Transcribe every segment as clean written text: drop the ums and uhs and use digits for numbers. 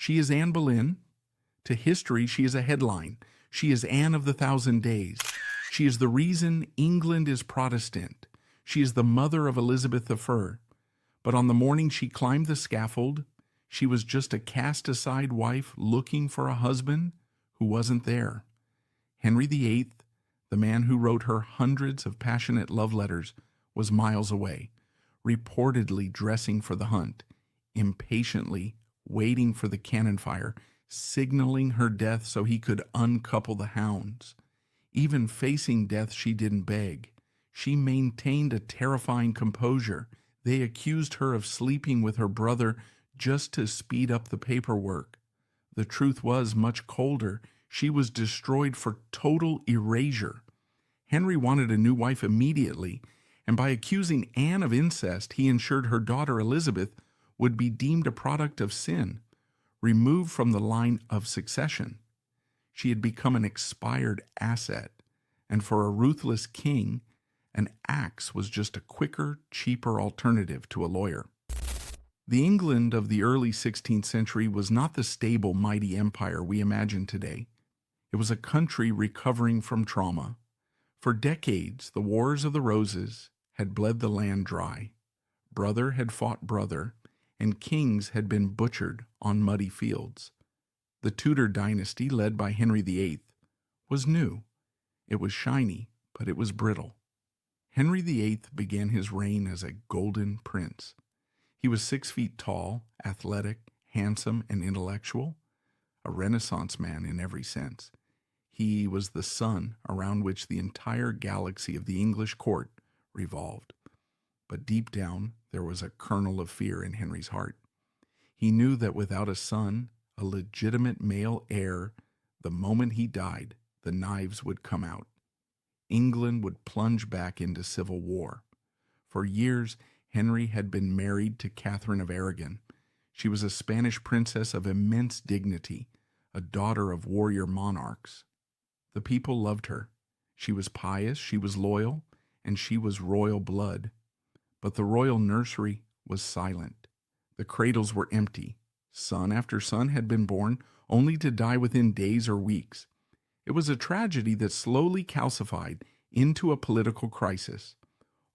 She is Anne Boleyn. To history, she is a headline. She is Anne of the Thousand Days. She is the reason England is Protestant. She is the mother of Elizabeth I. But on the morning she climbed the scaffold, she was just a cast-aside wife looking for a husband who wasn't there. Henry VIII, the man who wrote her hundreds of passionate love letters, was miles away, reportedly dressing for the hunt, impatiently waiting for the cannon fire, signaling her death so he could uncouple the hounds. Even facing death, she didn't beg. She maintained a terrifying composure. They accused her of sleeping with her brother just to speed up the paperwork. The truth was much colder. She was destroyed for total erasure. Henry wanted a new wife immediately, and by accusing Anne of incest, he ensured her daughter Elizabeth would be deemed a product of sin, removed from the line of succession. She had become an expired asset, and for a ruthless king, an axe was just a quicker, cheaper alternative to a lawyer. The England of the early 16th century was not the stable, mighty empire we imagine today. It was a country recovering from trauma. For decades, the Wars of the Roses had bled the land dry. Brother had fought brother, and kings had been butchered on muddy fields. The Tudor dynasty, led by Henry VIII, was new. It was shiny, but it was brittle. Henry VIII began his reign as a golden prince. He was 6 feet tall, athletic, handsome, and intellectual, a Renaissance man in every sense. He was the sun around which the entire galaxy of the English court revolved. But deep down, there was a kernel of fear in Henry's heart. He knew that without a son, a legitimate male heir, the moment he died, the knives would come out. England would plunge back into civil war. For years, Henry had been married to Catherine of Aragon. She was a Spanish princess of immense dignity, a daughter of warrior monarchs. The people loved her. She was pious, she was loyal, and she was royal blood. But the royal nursery was silent. The cradles were empty. Son after son had been born, only to die within days or weeks. It was a tragedy that slowly calcified into a political crisis.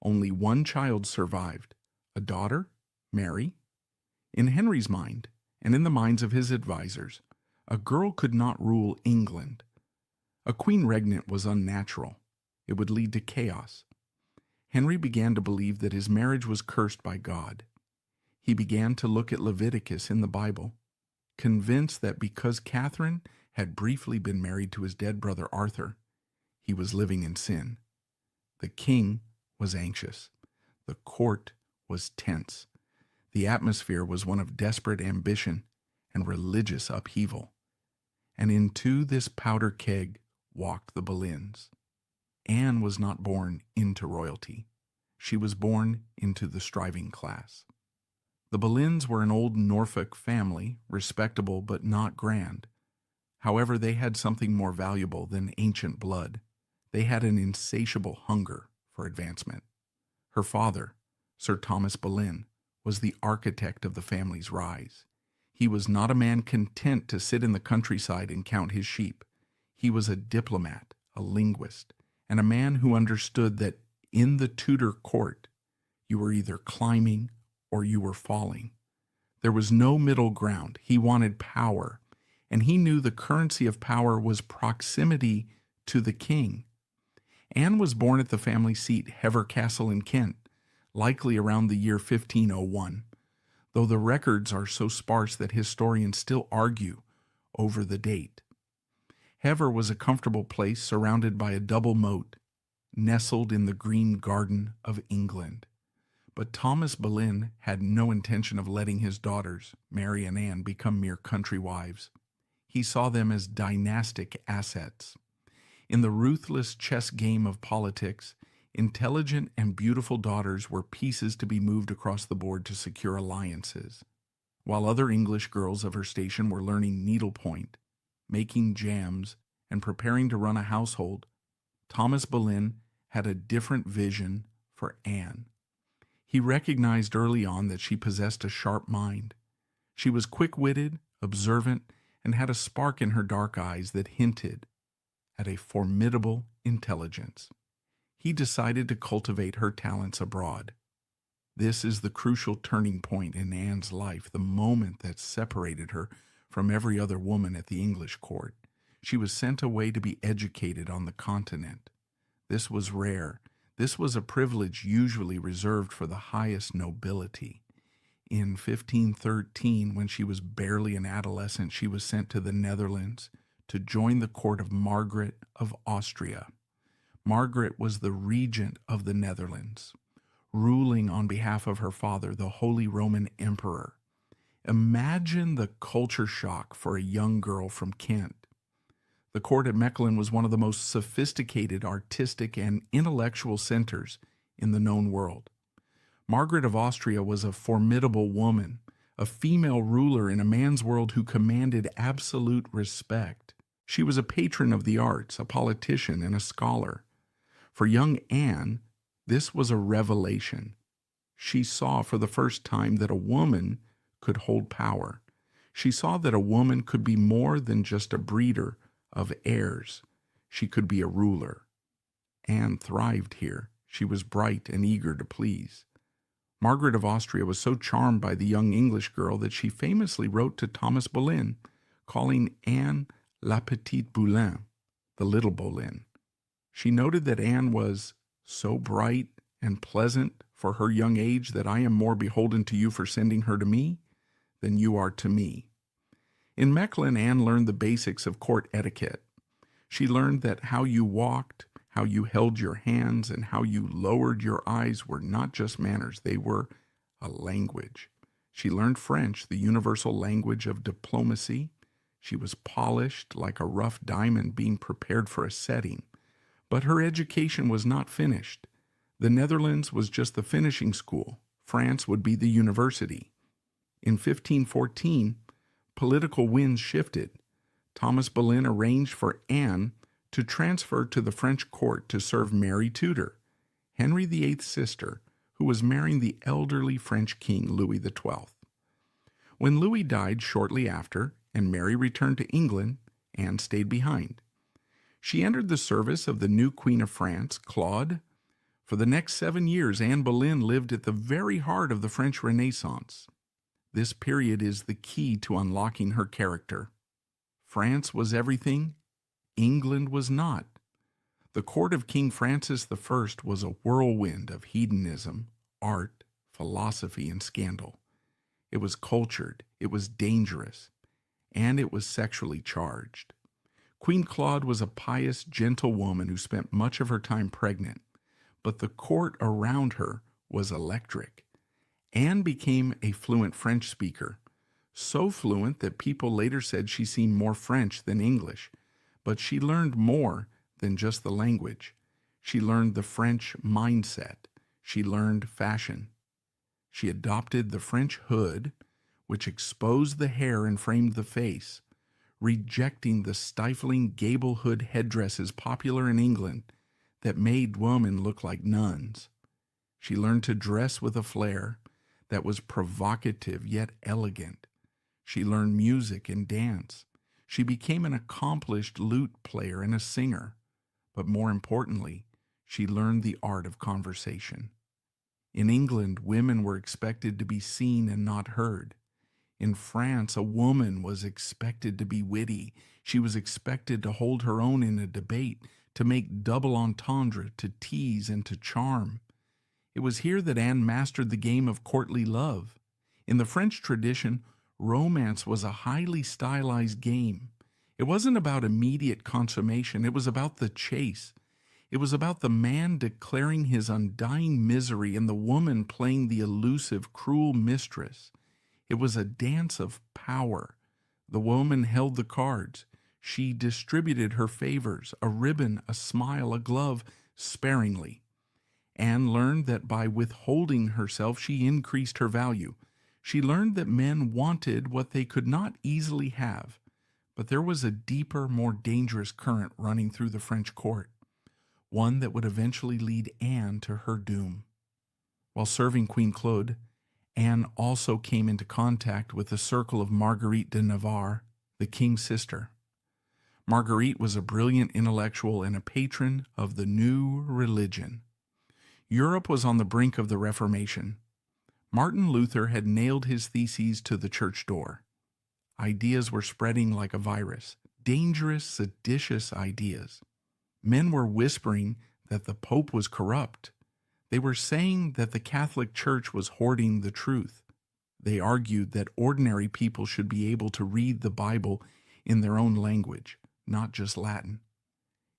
Only one child survived, a daughter, Mary. In Henry's mind, and in the minds of his advisors, a girl could not rule England. A queen regnant was unnatural. It would lead to chaos. Henry began to believe that his marriage was cursed by God. He began to look at Leviticus in the Bible, convinced that because Catherine had briefly been married to his dead brother Arthur, he was living in sin. The king was anxious. The court was tense. The atmosphere was one of desperate ambition and religious upheaval. And into this powder keg walked the Boleyns. Anne was not born into royalty. She was born into the striving class. The Boleyns were an old Norfolk family, respectable but not grand. However, they had something more valuable than ancient blood. They had an insatiable hunger for advancement. Her father, Sir Thomas Boleyn, was the architect of the family's rise. He was not a man content to sit in the countryside and count his sheep. He was a diplomat, a linguist, and a man who understood that in the Tudor court, you were either climbing or you were falling. There was no middle ground. He wanted power, and he knew the currency of power was proximity to the king. Anne was born at the family seat, Hever Castle in Kent, likely around the year 1501, though the records are so sparse that historians still argue over the date. Hever was a comfortable place surrounded by a double moat, nestled in the green garden of England. But Thomas Boleyn had no intention of letting his daughters, Mary and Anne, become mere country wives. He saw them as dynastic assets. In the ruthless chess game of politics, intelligent and beautiful daughters were pieces to be moved across the board to secure alliances. While other English girls of her station were learning needlepoint, making jams, and preparing to run a household, Thomas Boleyn had a different vision for Anne. He recognized early on that she possessed a sharp mind. She was quick-witted, observant, and had a spark in her dark eyes that hinted at a formidable intelligence. He decided to cultivate her talents abroad. This is the crucial turning point in Anne's life, the moment that separated her from every other woman at the English court. She was sent away to be educated on the continent. This was rare. This was a privilege usually reserved for the highest nobility. In 1513, when she was barely an adolescent, she was sent to the Netherlands to join the court of Margaret of Austria. Margaret was the regent of the Netherlands, ruling on behalf of her father, the Holy Roman Emperor. Imagine the culture shock for a young girl from Kent. The court at Mechlin was one of the most sophisticated artistic and intellectual centers in the known world. Margaret of Austria was a formidable woman, a female ruler in a man's world who commanded absolute respect. She was a patron of the arts, a politician, and a scholar. For young Anne, this was a revelation. She saw for the first time that a woman could hold power. She saw that a woman could be more than just a breeder of heirs. She could be a ruler. Anne thrived here. She was bright and eager to please. Margaret of Austria was so charmed by the young English girl that she famously wrote to Thomas Boleyn, calling Anne la petite Boleyn, the little Boleyn. She noted that Anne was so bright and pleasant for her young age that I am more beholden to you for sending her to me than you are to me. In Mechlin, Anne learned the basics of court etiquette. She learned that how you walked, how you held your hands, and how you lowered your eyes were not just manners, they were a language. She learned French, the universal language of diplomacy. She was polished like a rough diamond being prepared for a setting. But her education was not finished. The Netherlands was just the finishing school. France would be the university. In 1514, political winds shifted. Thomas Boleyn arranged for Anne to transfer to the French court to serve Mary Tudor, Henry VIII's sister, who was marrying the elderly French king Louis XII. When Louis died shortly after and Mary returned to England, Anne stayed behind. She entered the service of the new Queen of France, Claude. For the next 7 years, Anne Boleyn lived at the very heart of the French Renaissance. This period is the key to unlocking her character. France was everything, England was not. The court of King Francis I was a whirlwind of hedonism, art, philosophy, and scandal. It was cultured, it was dangerous, and it was sexually charged. Queen Claude was a pious, gentle woman who spent much of her time pregnant, but the court around her was electric. Anne became a fluent French speaker, so fluent that people later said she seemed more French than English, but she learned more than just the language. She learned the French mindset. She learned fashion. She adopted the French hood, which exposed the hair and framed the face, rejecting the stifling gable hood headdresses popular in England that made women look like nuns. She learned to dress with a flair that was provocative yet elegant. She learned music and dance. She became an accomplished lute player and a singer. But more importantly, she learned the art of conversation. In England, women were expected to be seen and not heard. In France, a woman was expected to be witty. She was expected to hold her own in a debate, to make double entendre, to tease and to charm. It was here that Anne mastered the game of courtly love. In the French tradition, romance was a highly stylized game. It wasn't about immediate consummation. It was about the chase. It was about the man declaring his undying misery and the woman playing the elusive, cruel mistress. It was a dance of power. The woman held the cards. She distributed her favors, a ribbon, a smile, a glove, sparingly. Anne learned that by withholding herself, she increased her value. She learned that men wanted what they could not easily have. But there was a deeper, more dangerous current running through the French court, one that would eventually lead Anne to her doom. While serving Queen Claude, Anne also came into contact with the circle of Marguerite de Navarre, the king's sister. Marguerite was a brilliant intellectual and a patron of the new religion. Europe was on the brink of the Reformation. Martin Luther had nailed his theses to the church door. Ideas were spreading like a virus, dangerous, seditious ideas. Men were whispering that the Pope was corrupt. They were saying that the Catholic Church was hoarding the truth. They argued that ordinary people should be able to read the Bible in their own language, not just Latin.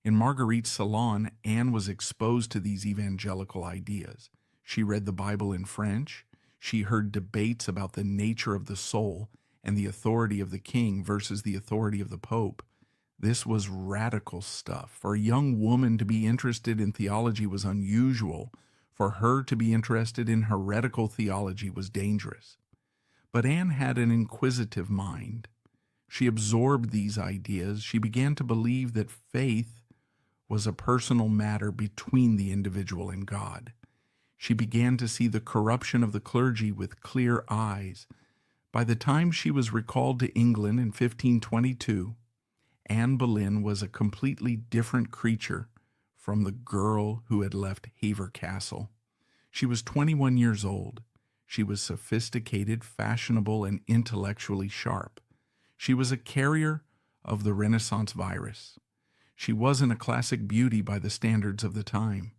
In Marguerite's salon, Anne was exposed to these evangelical ideas. She read the Bible in French. She heard debates about the nature of the soul and the authority of the king versus the authority of the Pope. This was radical stuff. For a young woman to be interested in theology was unusual. For her to be interested in heretical theology was dangerous. But Anne had an inquisitive mind. She absorbed these ideas. She began to believe that faith was a personal matter between the individual and God. She began to see the corruption of the clergy with clear eyes. By the time she was recalled to England in 1522, Anne Boleyn was a completely different creature from the girl who had left Hever Castle. She was 21 years old. She was sophisticated, fashionable, and intellectually sharp. She was a carrier of the Renaissance virus. She wasn't a classic beauty by the standards of the time.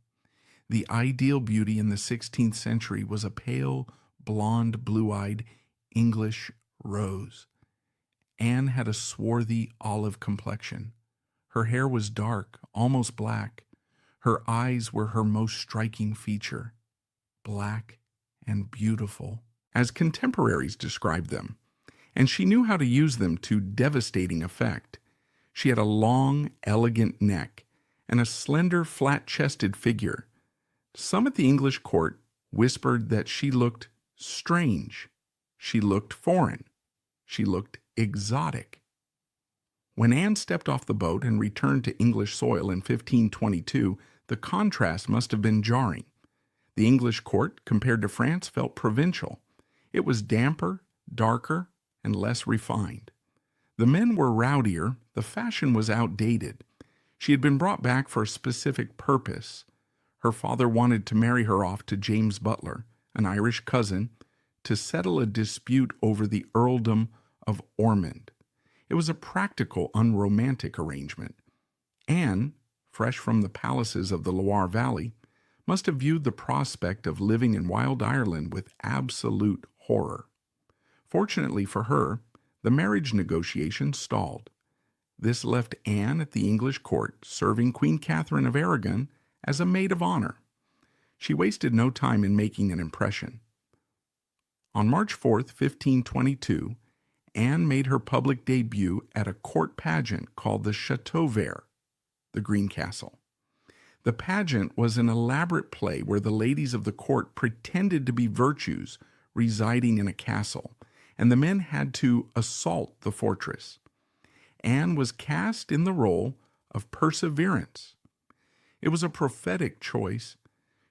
The ideal beauty in the 16th century was a pale, blonde, blue-eyed English rose. Anne had a swarthy olive complexion. Her hair was dark, almost black. Her eyes were her most striking feature, black and beautiful, as contemporaries described them, and she knew how to use them to devastating effect. She had a long, elegant neck and a slender, flat-chested figure. Some at the English court whispered that she looked strange. She looked foreign. She looked exotic. When Anne stepped off the boat and returned to English soil in 1522, the contrast must have been jarring. The English court, compared to France, felt provincial. It was damper, darker, and less refined. The men were rowdier. The fashion was outdated. She had been brought back for a specific purpose. Her father wanted to marry her off to James Butler, an Irish cousin, to settle a dispute over the earldom of Ormond. It was a practical, unromantic arrangement. Anne, fresh from the palaces of the Loire Valley, must have viewed the prospect of living in wild Ireland with absolute horror. Fortunately for her, the marriage negotiations stalled. This left Anne at the English court, serving Queen Catherine of Aragon as a maid of honor. She wasted no time in making an impression. On March 4th, 1522, Anne made her public debut at a court pageant called the Chateau Vert, the Green Castle. The pageant was an elaborate play where the ladies of the court pretended to be virtues residing in a castle, and the men had to assault the fortress. Anne was cast in the role of Perseverance. It was a prophetic choice.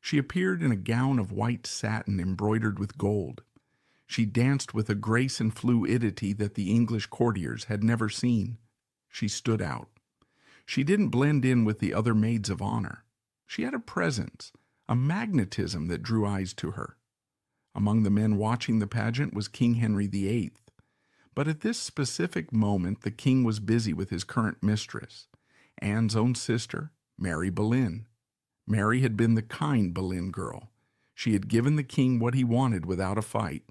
She appeared in a gown of white satin embroidered with gold. She danced with a grace and fluidity that the English courtiers had never seen. She stood out. She didn't blend in with the other maids of honor. She had a presence, a magnetism that drew eyes to her. Among the men watching the pageant was King Henry VIII. But at this specific moment, the king was busy with his current mistress, Anne's own sister, Mary Boleyn. Mary had been the kind Boleyn girl. She had given the king what he wanted without a fight.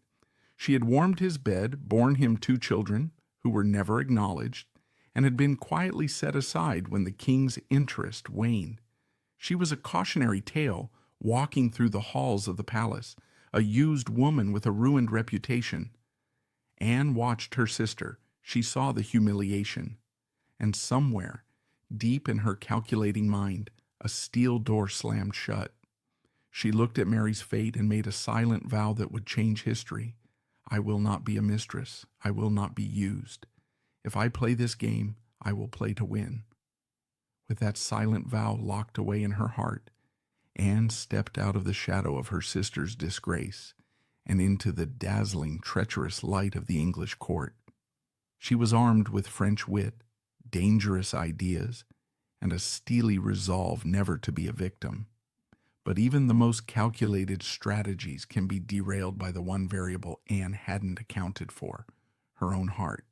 She had warmed his bed, borne him 2 children who were never acknowledged, and had been quietly set aside when the king's interest waned. She was a cautionary tale walking through the halls of the palace, a used woman with a ruined reputation. Anne watched her sister. She saw the humiliation. And somewhere, deep in her calculating mind, a steel door slammed shut. She looked at Mary's fate and made a silent vow that would change history. I will not be a mistress. I will not be used. If I play this game, I will play to win. With that silent vow locked away in her heart, Anne stepped out of the shadow of her sister's disgrace and into the dazzling, treacherous light of the English court. She was armed with French wit, dangerous ideas, and a steely resolve never to be a victim. But even the most calculated strategies can be derailed by the one variable Anne hadn't accounted for, her own heart.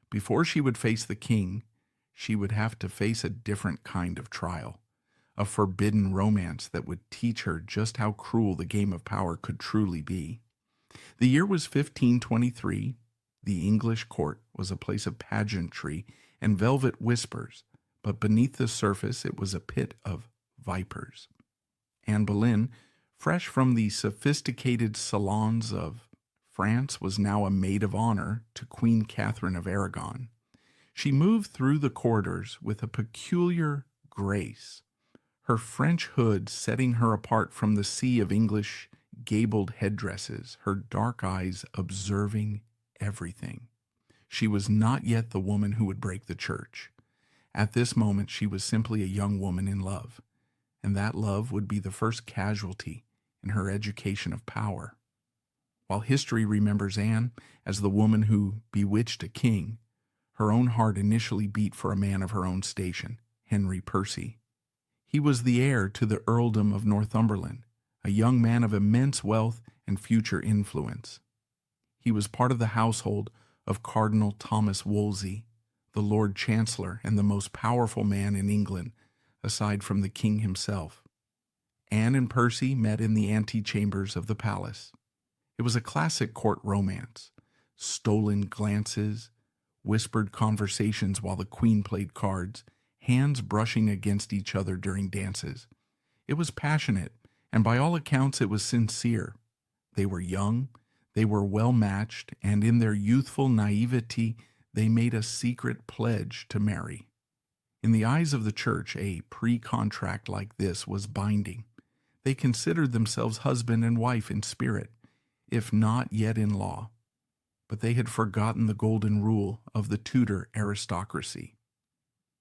Before she would face the king, she would have to face a different kind of trial, a forbidden romance that would teach her just how cruel the game of power could truly be. The year was 1523. The English court was a place of pageantry and velvet whispers, but beneath the surface it was a pit of vipers. Anne Boleyn, fresh from the sophisticated salons of France, was now a maid of honor to Queen Catherine of Aragon. She moved through the corridors with a peculiar grace, her French hood setting her apart from the sea of English gabled headdresses, her dark eyes observing everything. She was not yet the woman who would break the church. At this moment, she was simply a young woman in love, and that love would be the first casualty in her education of power. While history remembers Anne as the woman who bewitched a king, her own heart initially beat for a man of her own station, Henry Percy. He was the heir to the earldom of Northumberland, a young man of immense wealth and future influence. He was part of the household of Cardinal Thomas Wolsey, the Lord Chancellor and the most powerful man in England, aside from the king himself. Anne and Percy met in the antechambers of the palace. It was a classic court romance, stolen glances, whispered conversations while the queen played cards, hands brushing against each other during dances. It was passionate, and by all accounts it was sincere. They were young, they were well matched, and in their youthful naivety they made a secret pledge to marry. In the eyes of the church, a pre-contract like this was binding. They considered themselves husband and wife in spirit, if not yet in law. But they had forgotten the golden rule of the Tudor aristocracy.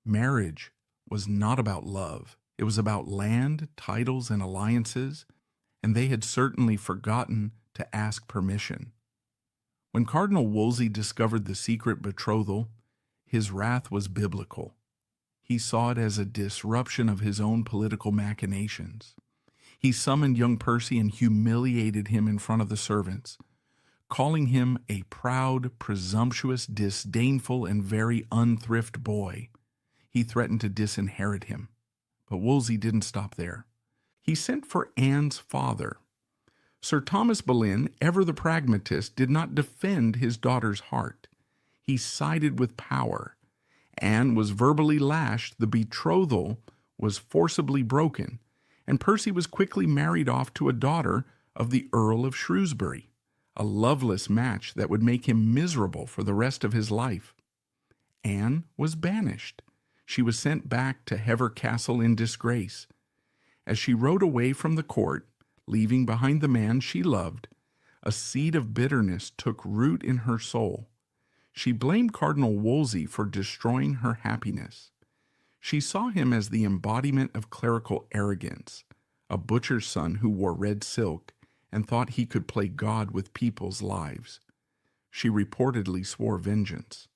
Marriage was not about love. It was about land, titles, and alliances, and they had certainly forgotten to ask permission. When Cardinal Wolsey discovered the secret betrothal, his wrath was biblical. He saw it as a disruption of his own political machinations. He summoned young Percy and humiliated him in front of the servants, calling him a proud, presumptuous, disdainful, and very unthrift boy. He threatened to disinherit him. But Wolsey didn't stop there. He sent for Anne's father. Sir Thomas Boleyn, ever the pragmatist, did not defend his daughter's heart. He sided with power. Anne was verbally lashed, the betrothal was forcibly broken, and Percy was quickly married off to a daughter of the Earl of Shrewsbury, a loveless match that would make him miserable for the rest of his life. Anne was banished. She was sent back to Hever Castle in disgrace. As she rode away from the court, leaving behind the man she loved, a seed of bitterness took root in her soul. She blamed Cardinal Wolsey for destroying her happiness. She saw him as the embodiment of clerical arrogance, a butcher's son who wore red silk and thought he could play God with people's lives. She reportedly swore vengeance.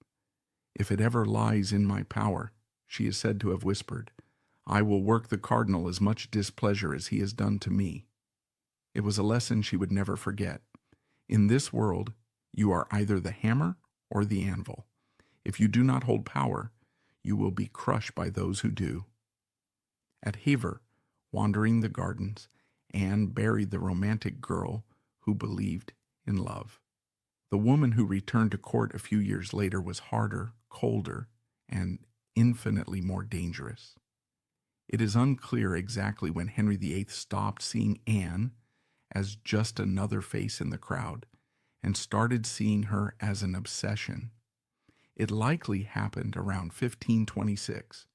"If it ever lies in my power," she is said to have whispered, "I will work the cardinal as much displeasure as he has done to me." It was a lesson she would never forget. In this world, you are either the hammer or the anvil. If you do not hold power, you will be crushed by those who do. At Hever, wandering the gardens, Anne buried the romantic girl who believed in love. The woman who returned to court a few years later was harder, colder, and infinitely more dangerous. It is unclear exactly when Henry VIII stopped seeing Anne as just another face in the crowd and started seeing her as an obsession. It likely happened around 1526.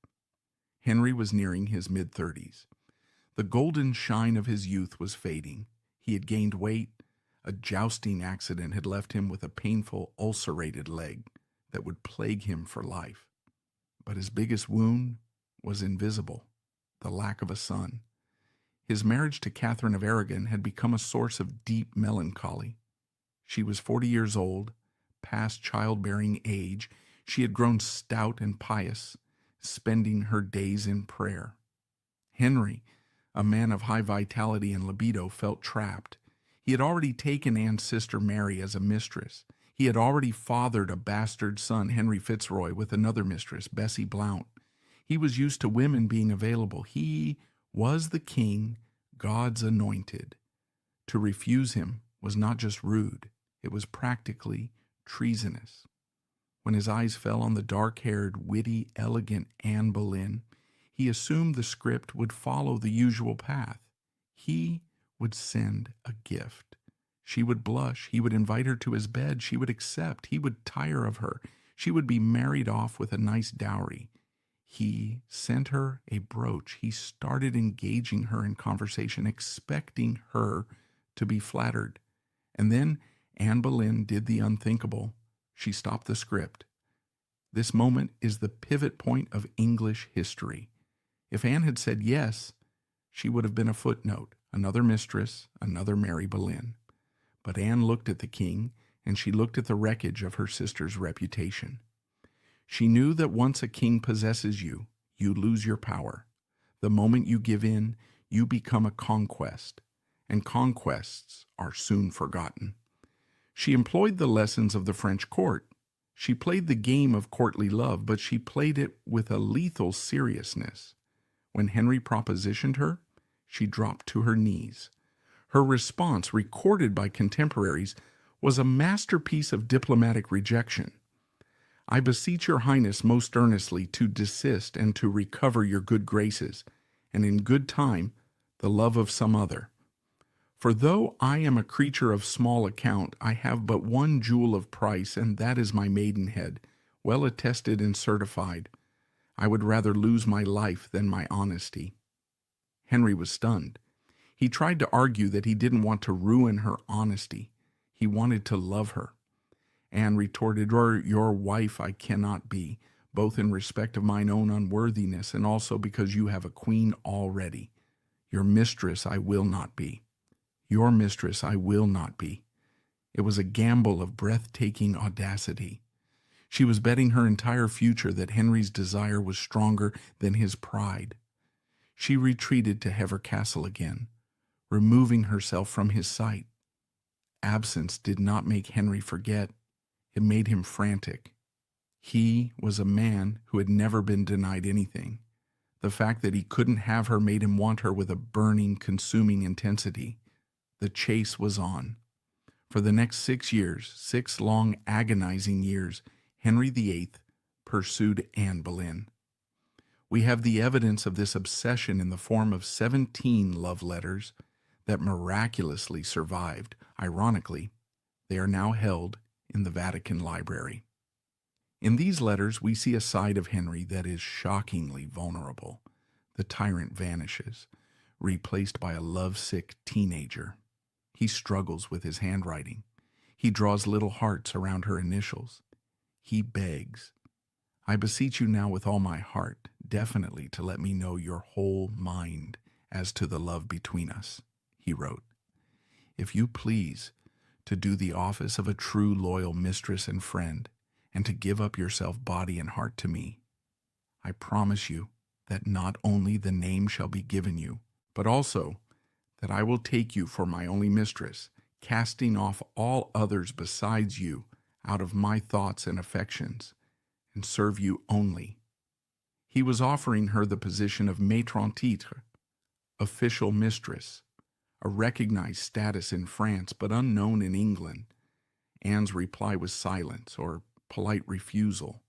Henry was nearing his mid-30s. The golden shine of his youth was fading. He had gained weight. A jousting accident had left him with a painful, ulcerated leg that would plague him for life. But his biggest wound was invisible, the lack of a son. His marriage to Catherine of Aragon had become a source of deep melancholy. She was 40 years old, past childbearing age. She had grown stout and pious, spending her days in prayer. Henry, a man of high vitality and libido, felt trapped. He had already taken Anne's sister Mary as a mistress. He had already fathered a bastard son, Henry Fitzroy, with another mistress, Bessie Blount. He was used to women being available. He was the king, God's anointed. To refuse him was not just rude, it was practically treasonous. When his eyes fell on the dark-haired, witty, elegant Anne Boleyn, he assumed the script would follow the usual path. He would send a gift. She would blush. He would invite her to his bed. She would accept. He would tire of her. She would be married off with a nice dowry. He sent her a brooch. He started engaging her in conversation, expecting her to be flattered. And then Anne Boleyn did the unthinkable. She stopped the script. This moment is the pivot point of English history. If Anne had said yes, she would have been a footnote, another mistress, another Mary Boleyn. But Anne looked at the king, and she looked at the wreckage of her sister's reputation. She knew that once a king possesses you, you lose your power. The moment you give in, you become a conquest, and conquests are soon forgotten. She employed the lessons of the French court. She played the game of courtly love, but she played it with a lethal seriousness. When Henry propositioned her, she dropped to her knees. Her response, recorded by contemporaries, was a masterpiece of diplomatic rejection. I beseech your highness most earnestly to desist and to recover your good graces, and in good time the love of some other. For though I am a creature of small account, I have but one jewel of price, and that is my maidenhead, well attested and certified. I would rather lose my life than my honesty. Henry was stunned. He tried to argue that he didn't want to ruin her honesty. He wanted to love her. Anne retorted, Your wife I cannot be, both in respect of mine own unworthiness and also because you have a queen already. Your mistress I will not be. Your mistress I will not be. It was a gamble of breathtaking audacity. She was betting her entire future that Henry's desire was stronger than his pride. She retreated to Hever Castle again, removing herself from his sight. Absence did not make Henry forget. It made him frantic. He was a man who had never been denied anything. The fact that he couldn't have her made him want her with a burning, consuming intensity. The chase was on. For the next 6 years, 6 long, agonizing years, Henry VIII pursued Anne Boleyn. We have the evidence of this obsession in the form of 17 love letters that miraculously survived. Ironically, they are now held in the Vatican Library. In these letters, we see a side of Henry that is shockingly vulnerable. The tyrant vanishes, replaced by a lovesick teenager. He struggles with his handwriting. He draws little hearts around her initials. He begs, I beseech you now with all my heart, definitely to let me know your whole mind as to the love between us, he wrote. If you please, to do the office of a true loyal mistress and friend, and to give up yourself body and heart to me, I promise you that not only the name shall be given you, but also that I will take you for my only mistress, casting off all others besides you out of my thoughts and affections, and serve you only. He was offering her the position of maître titre, official mistress, a recognized status in France but unknown in England. Anne's reply was silence or polite refusal.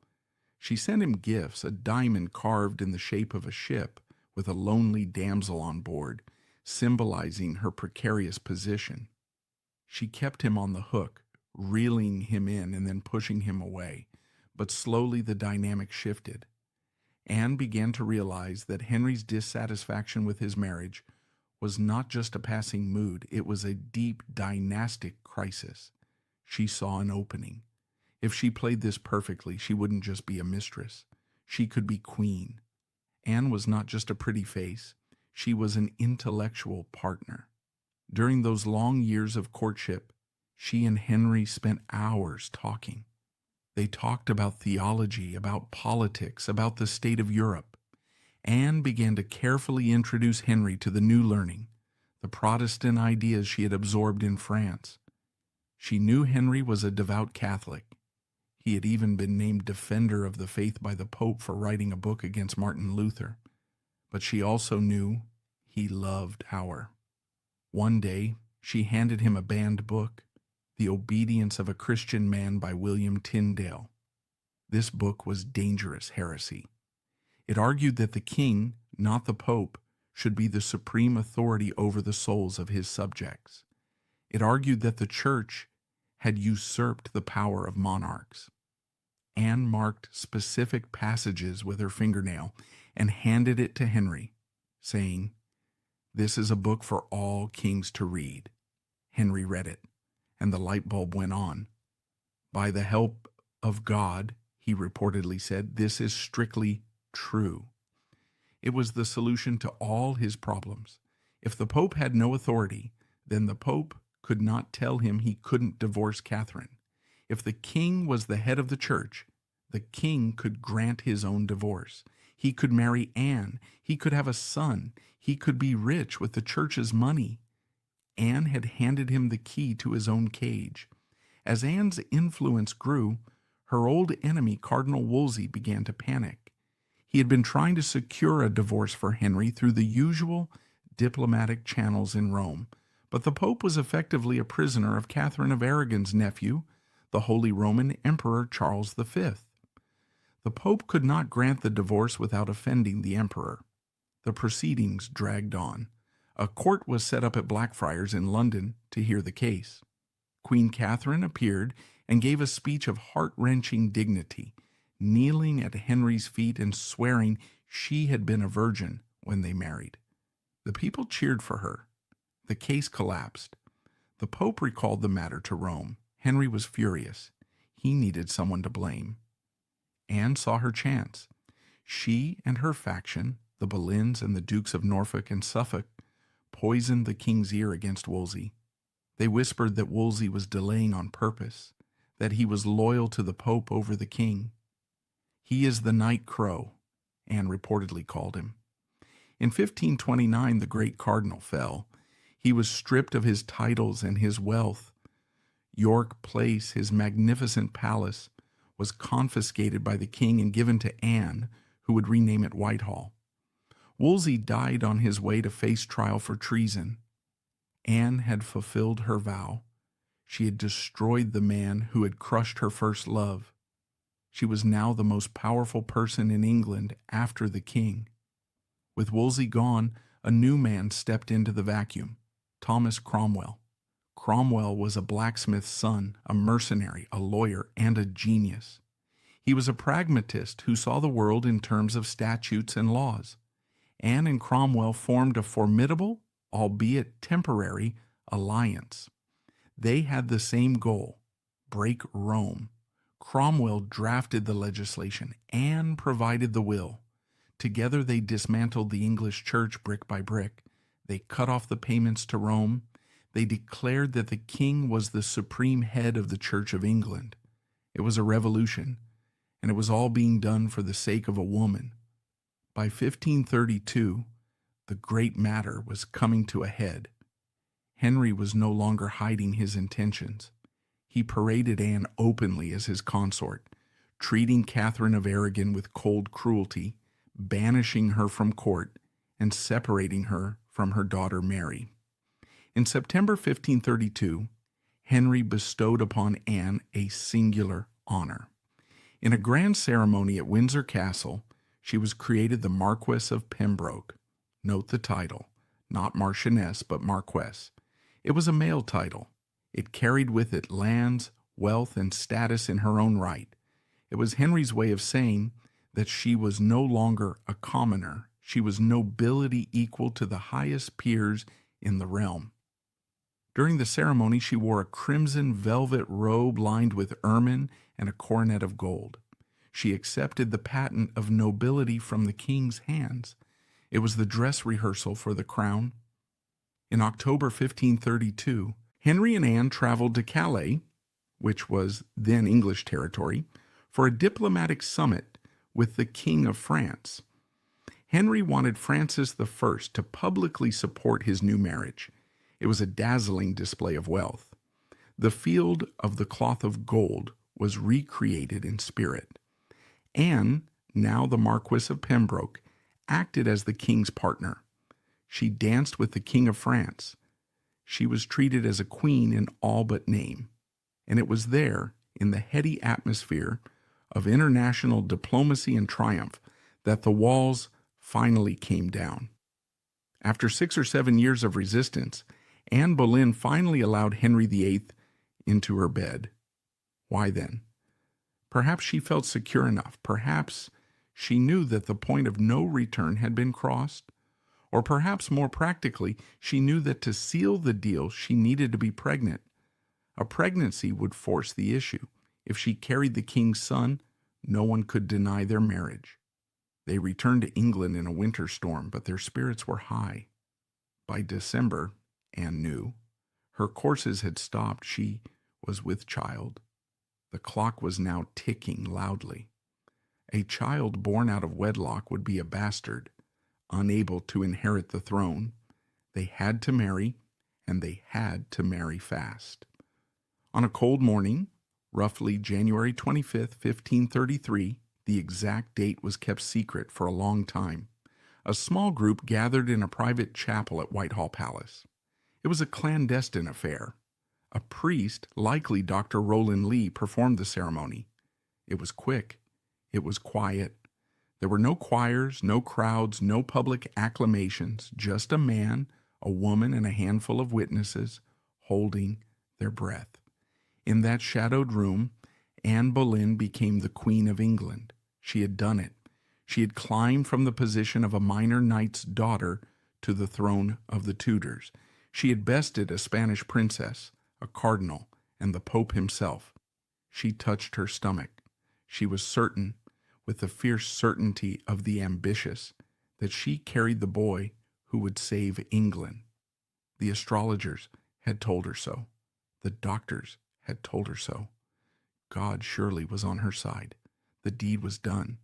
She sent him gifts, a diamond carved in the shape of a ship with a lonely damsel on board, symbolizing her precarious position. She kept him on the hook, reeling him in and then pushing him away, but slowly the dynamic shifted. Anne began to realize that Henry's dissatisfaction with his marriage was not just a passing mood, it was a deep dynastic crisis. She saw an opening. If she played this perfectly, she wouldn't just be a mistress. She could be queen. Anne was not just a pretty face. She was an intellectual partner. During those long years of courtship, She and Henry spent hours talking. They talked about theology, about politics, about the state of Europe. Anne began to carefully introduce Henry to the new learning, the Protestant ideas she had absorbed in France. She knew Henry was a devout Catholic. He had even been named Defender of the Faith by the Pope for writing a book against Martin Luther. But she also knew he loved power. One day, she handed him a banned book, The Obedience of a Christian Man by William Tyndale. This book was dangerous heresy. It argued that the king, not the Pope, should be the supreme authority over the souls of his subjects. It argued that the Church had usurped the power of monarchs. Anne marked specific passages with her fingernail and handed it to Henry, saying, "This is a book for all kings to read." Henry read it, and the light bulb went on. "By the help of God," he reportedly said, "this is strictly true." It was the solution to all his problems. If the Pope had no authority, then the Pope could not tell him he couldn't divorce Catherine. If the king was the head of the Church, the king could grant his own divorce. He could marry Anne. He could have a son. He could be rich with the Church's money. Anne had handed him the key to his own cage. As Anne's influence grew, her old enemy, Cardinal Wolsey, began to panic. He had been trying to secure a divorce for Henry through the usual diplomatic channels in Rome, but the Pope was effectively a prisoner of Catherine of Aragon's nephew, the Holy Roman Emperor Charles V. The Pope could not grant the divorce without offending the emperor. The proceedings dragged on. A court was set up at Blackfriars in London to hear the case. Queen Catherine appeared and gave a speech of heart-wrenching dignity, kneeling at Henry's feet and swearing she had been a virgin when they married. The people cheered for her. The case collapsed. The Pope recalled the matter to Rome. Henry was furious. He needed someone to blame. Anne saw her chance. She and her faction, the Boleyns and the Dukes of Norfolk and Suffolk, poisoned the king's ear against Wolsey. They whispered that Wolsey was delaying on purpose, that he was loyal to the Pope over the king. "He is the night crow," Anne reportedly called him. In 1529, the great cardinal fell. He was stripped of his titles and his wealth. York Place, his magnificent palace, was confiscated by the king and given to Anne, who would rename it Whitehall. Wolsey died on his way to face trial for treason. Anne had fulfilled her vow. She had destroyed the man who had crushed her first love. She was now the most powerful person in England after the king. With Wolsey gone, a new man stepped into the vacuum, Thomas Cromwell. Cromwell was a blacksmith's son, a mercenary, a lawyer, and a genius. He was a pragmatist who saw the world in terms of statutes and laws. Anne and Cromwell formed a formidable, albeit temporary, alliance. They had the same goal: break Rome. Cromwell drafted the legislation. Anne provided the will. Together they dismantled the English church brick by brick. They cut off the payments to Rome. They declared that the king was the supreme head of the Church of England. It was a revolution, and it was all being done for the sake of a woman. By 1532, the great matter was coming to a head. Henry was no longer hiding his intentions. He paraded Anne openly as his consort, treating Catherine of Aragon with cold cruelty, banishing her from court, and separating her from her daughter Mary. In September 1532, Henry bestowed upon Anne a singular honor. In a grand ceremony at Windsor Castle, she was created the Marquess of Pembroke. Note the title, not Marchioness, but Marquess. It was a male title. It carried with it lands, wealth, and status in her own right. It was Henry's way of saying that she was no longer a commoner. She was nobility equal to the highest peers in the realm. During the ceremony, she wore a crimson velvet robe lined with ermine and a coronet of gold. She accepted the patent of nobility from the king's hands. It was the dress rehearsal for the crown. In October 1532, Henry and Anne traveled to Calais, which was then English territory, for a diplomatic summit with the King of France. Henry wanted Francis I to publicly support his new marriage. It was a dazzling display of wealth. The Field of the Cloth of Gold was recreated in spirit. Anne, now the Marquis of Pembroke, acted as the king's partner. She danced with the King of France. She was treated as a queen in all but name. And it was there, in the heady atmosphere of international diplomacy and triumph, that the walls finally came down. After 6 or 7 years of resistance, Anne Boleyn finally allowed Henry VIII into her bed. Why then? Perhaps she felt secure enough. Perhaps she knew that the point of no return had been crossed. Or perhaps more practically, she knew that to seal the deal she needed to be pregnant. A pregnancy would force the issue. If she carried the king's son, no one could deny their marriage. They returned to England in a winter storm, but their spirits were high. By December, Anne knew, her courses had stopped. She was with child. The clock was now ticking loudly. A child born out of wedlock would be a bastard, unable to inherit the throne. They had to marry, and they had to marry fast. On a cold morning, roughly January 25th, 1533, the exact date was kept secret for a long time. A small group gathered in a private chapel at Whitehall Palace. It was a clandestine affair. A priest, likely Dr. Roland Lee, performed the ceremony. It was quick. It was quiet. There were no choirs, no crowds, no public acclamations, just a man, a woman, and a handful of witnesses holding their breath. In that shadowed room, Anne Boleyn became the Queen of England. She had done it. She had climbed from the position of a minor knight's daughter to the throne of the Tudors. She had bested a Spanish princess, a cardinal, and the Pope himself. She touched her stomach. She was certain, with the fierce certainty of the ambitious, that she carried the boy who would save England. The astrologers had told her so. The doctors had told her so. God surely was on her side. The deed was done.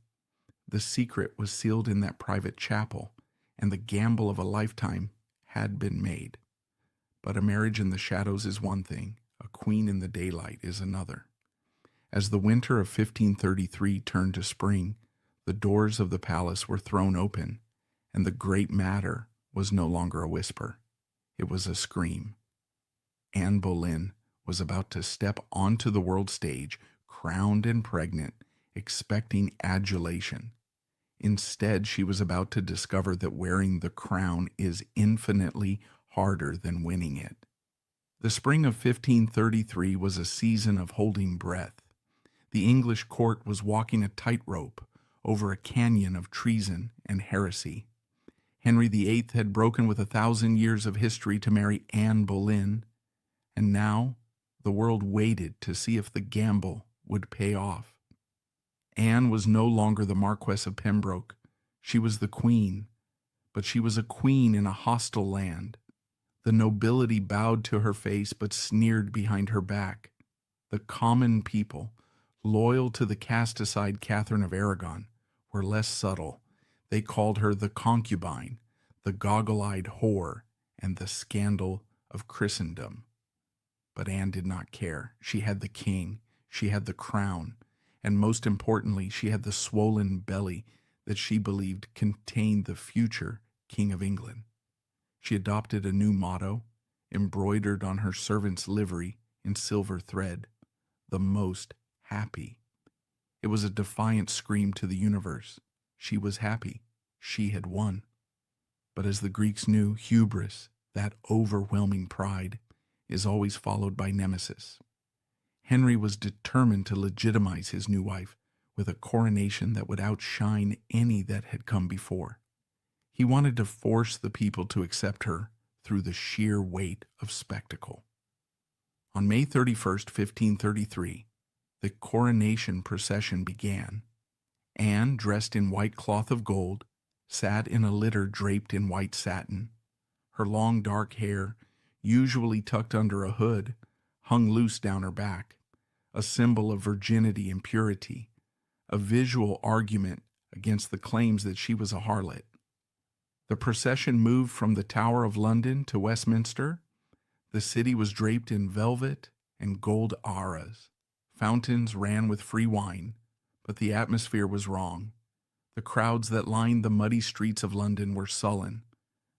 The secret was sealed in that private chapel, and the gamble of a lifetime had been made. But a marriage in the shadows is one thing, a queen in the daylight is another. As the winter of 1533 turned to spring, the doors of the palace were thrown open, and the great matter was no longer a whisper. It was a scream. Anne Boleyn was about to step onto the world stage, crowned and pregnant, expecting adulation. Instead, she was about to discover that wearing the crown is infinitely harder than winning it. The spring of 1533 was a season of holding breath. The English court was walking a tightrope over a canyon of treason and heresy. Henry VIII had broken with 1,000 years of history to marry Anne Boleyn, and now the world waited to see if the gamble would pay off. Anne was no longer the Marquess of Pembroke. She was the queen, but she was a queen in a hostile land. The nobility bowed to her face but sneered behind her back. The common people, loyal to the cast-aside Catherine of Aragon, were less subtle. They called her the concubine, the goggle-eyed whore, and the scandal of Christendom. But Anne did not care. She had the king, she had the crown, and most importantly, she had the swollen belly that she believed contained the future King of England. She adopted a new motto, embroidered on her servant's livery in silver thread, the most happy. It was a defiant scream to the universe. She was happy. She had won. But as the Greeks knew, hubris, that overwhelming pride, is always followed by nemesis. Henry was determined to legitimize his new wife with a coronation that would outshine any that had come before. He wanted to force the people to accept her through the sheer weight of spectacle. On May 31st, 1533, the coronation procession began. Anne, dressed in white cloth of gold, sat in a litter draped in white satin. Her long dark hair, usually tucked under a hood, hung loose down her back, a symbol of virginity and purity, a visual argument against the claims that she was a harlot. The procession moved from the Tower of London to Westminster. The city was draped in velvet and gold arras. Fountains ran with free wine, but the atmosphere was wrong. The crowds that lined the muddy streets of London were sullen.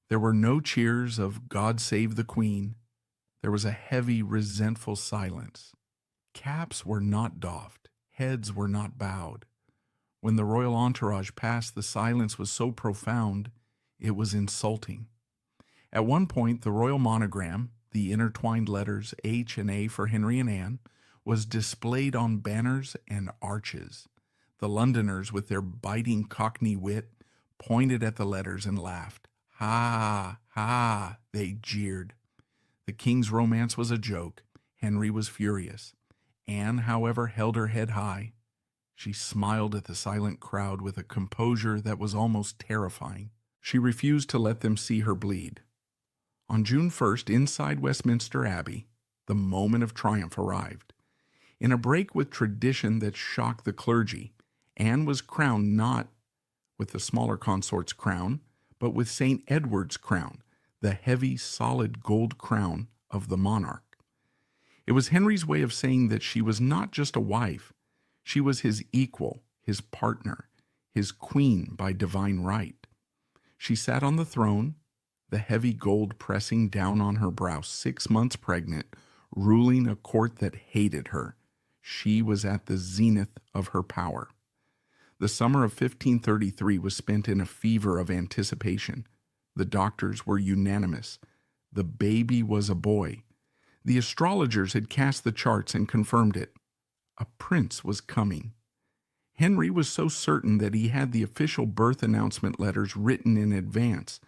There were no cheers of "God Save the Queen." There was a heavy, resentful silence. Caps were not doffed. Heads were not bowed. When the royal entourage passed, the silence was so profound, it was insulting. At one point, the royal monogram, the intertwined letters H and A for Henry and Anne, was displayed on banners and arches. The Londoners, with their biting Cockney wit, pointed at the letters and laughed. "Ha, ha," they jeered. The king's romance was a joke. Henry was furious. Anne, however, held her head high. She smiled at the silent crowd with a composure that was almost terrifying. She refused to let them see her bleed. On June 1st, inside Westminster Abbey, the moment of triumph arrived. In a break with tradition that shocked the clergy, Anne was crowned not with the smaller consort's crown, but with St. Edward's crown, the heavy, solid gold crown of the monarch. It was Henry's way of saying that she was not just a wife, she was his equal, his partner, his queen by divine right. She sat on the throne, the heavy gold pressing down on her brow, 6 months pregnant, ruling a court that hated her. She was at the zenith of her power. The summer of 1533 was spent in a fever of anticipation. The doctors were unanimous. The baby was a boy. The astrologers had cast the charts and confirmed it. A prince was coming. Henry was so certain that he had the official birth announcement letters written in advance,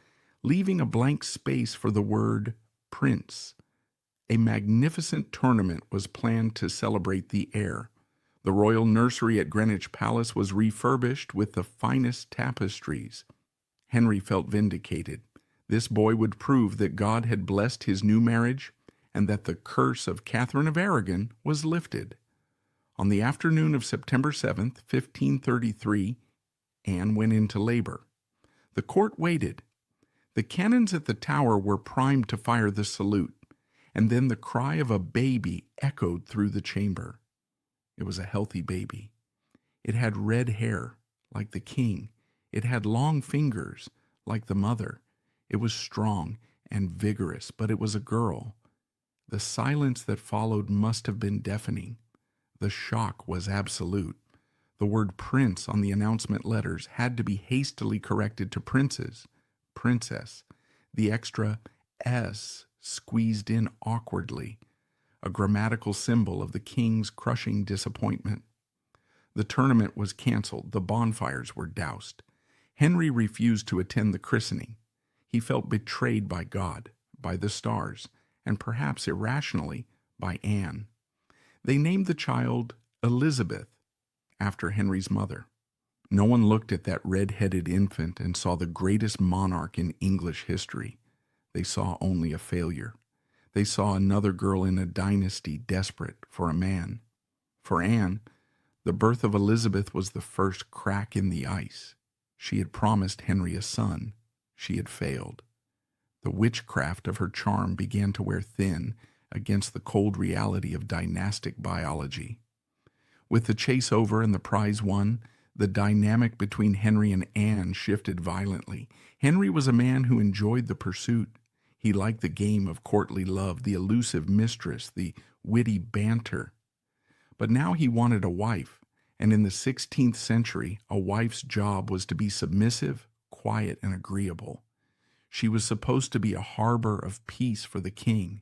leaving a blank space for the word prince. A magnificent tournament was planned to celebrate the heir. The royal nursery at Greenwich Palace was refurbished with the finest tapestries. Henry felt vindicated. This boy would prove that God had blessed his new marriage and that the curse of Catherine of Aragon was lifted. On the afternoon of September 7th, 1533, Anne went into labor. The court waited. The cannons at the tower were primed to fire the salute, and then the cry of a baby echoed through the chamber. It was a healthy baby. It had red hair, like the king. It had long fingers, like the mother. It was strong and vigorous, but it was a girl. The silence that followed must have been deafening. The shock was absolute. The word prince on the announcement letters had to be hastily corrected to princess, princess. The extra S squeezed in awkwardly, a grammatical symbol of the king's crushing disappointment. The tournament was canceled. The bonfires were doused. Henry refused to attend the christening. He felt betrayed by God, by the stars, and perhaps irrationally by Anne. They named the child Elizabeth, after Henry's mother. No one looked at that red-headed infant and saw the greatest monarch in English history. They saw only a failure. They saw another girl in a dynasty desperate for a man. For Anne, the birth of Elizabeth was the first crack in the ice. She had promised Henry a son. She had failed. The witchcraft of her charm began to wear thin against the cold reality of dynastic biology. With the chase over and the prize won, the dynamic between Henry and Anne shifted violently. Henry was a man who enjoyed the pursuit. He liked the game of courtly love, the elusive mistress, the witty banter. But now he wanted a wife, and in the 16th century, a wife's job was to be submissive, quiet, and agreeable. She was supposed to be a harbor of peace for the king.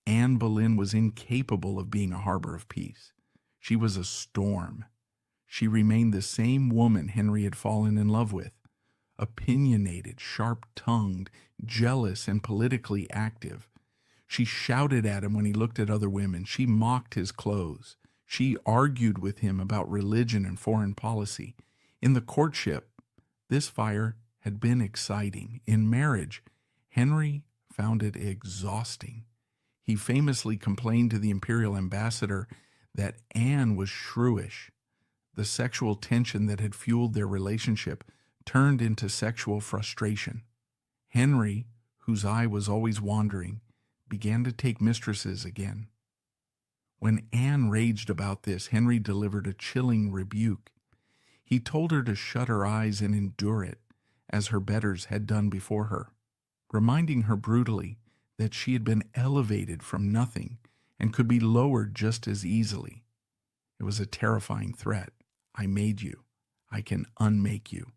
Anne Boleyn was incapable of being a harbor of peace. She was a storm. She remained the same woman Henry had fallen in love with, opinionated, sharp-tongued, jealous, and politically active. She shouted at him when he looked at other women. She mocked his clothes. She argued with him about religion and foreign policy. In the courtship, this fire had been exciting. In marriage, Henry found it exhausting. He famously complained to the imperial ambassador that Anne was shrewish. The sexual tension that had fueled their relationship turned into sexual frustration. Henry, whose eye was always wandering, began to take mistresses again. When Anne raged about this, Henry delivered a chilling rebuke. He told her to shut her eyes and endure it, as her betters had done before her, reminding her brutally that she had been elevated from nothing and could be lowered just as easily. It was a terrifying threat. I made you. I can unmake you.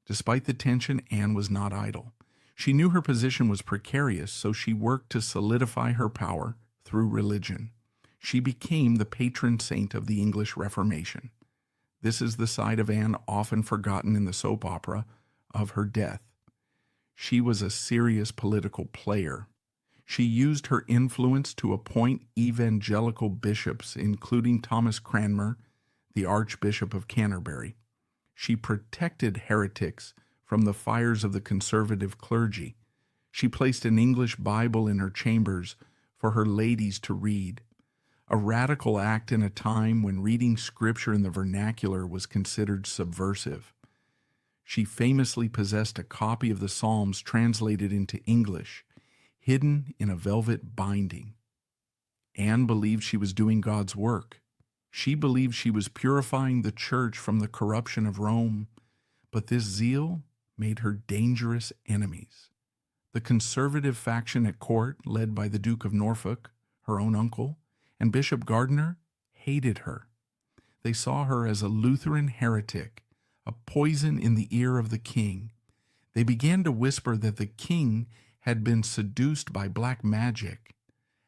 Despite the tension, Anne was not idle. She knew her position was precarious, so she worked to solidify her power through religion. She became the patron saint of the English Reformation. This is the side of Anne often forgotten in the soap opera of her death. She was a serious political player. She used her influence to appoint evangelical bishops, including Thomas Cranmer, the Archbishop of Canterbury. She protected heretics from the fires of the conservative clergy. She placed an English Bible in her chambers for her ladies to read, a radical act in a time when reading scripture in the vernacular was considered subversive. She famously possessed a copy of the Psalms translated into English, hidden in a velvet binding. Anne believed she was doing God's work. She believed she was purifying the church from the corruption of Rome, but this zeal made her dangerous enemies. The conservative faction at court, led by the Duke of Norfolk, her own uncle, and Bishop Gardiner, hated her. They saw her as a Lutheran heretic, a poison in the ear of the king. They began to whisper that the king had been seduced by black magic.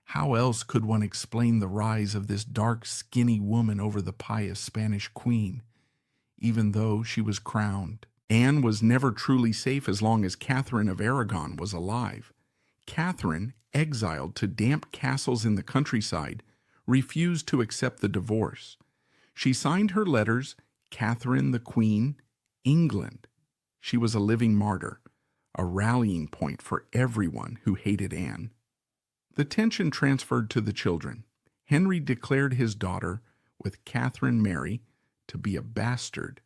How else could one explain the rise of this dark, skinny woman over the pious Spanish queen, even though she was crowned? Anne was never truly safe as long as Catherine of Aragon was alive. Catherine, exiled to damp castles in the countryside, refused to accept the divorce. She signed her letters, Catherine the Queen, England. She was a living martyr, a rallying point for everyone who hated Anne. The tension transferred to the children. Henry declared his daughter, with Catherine Mary, to be a bastard.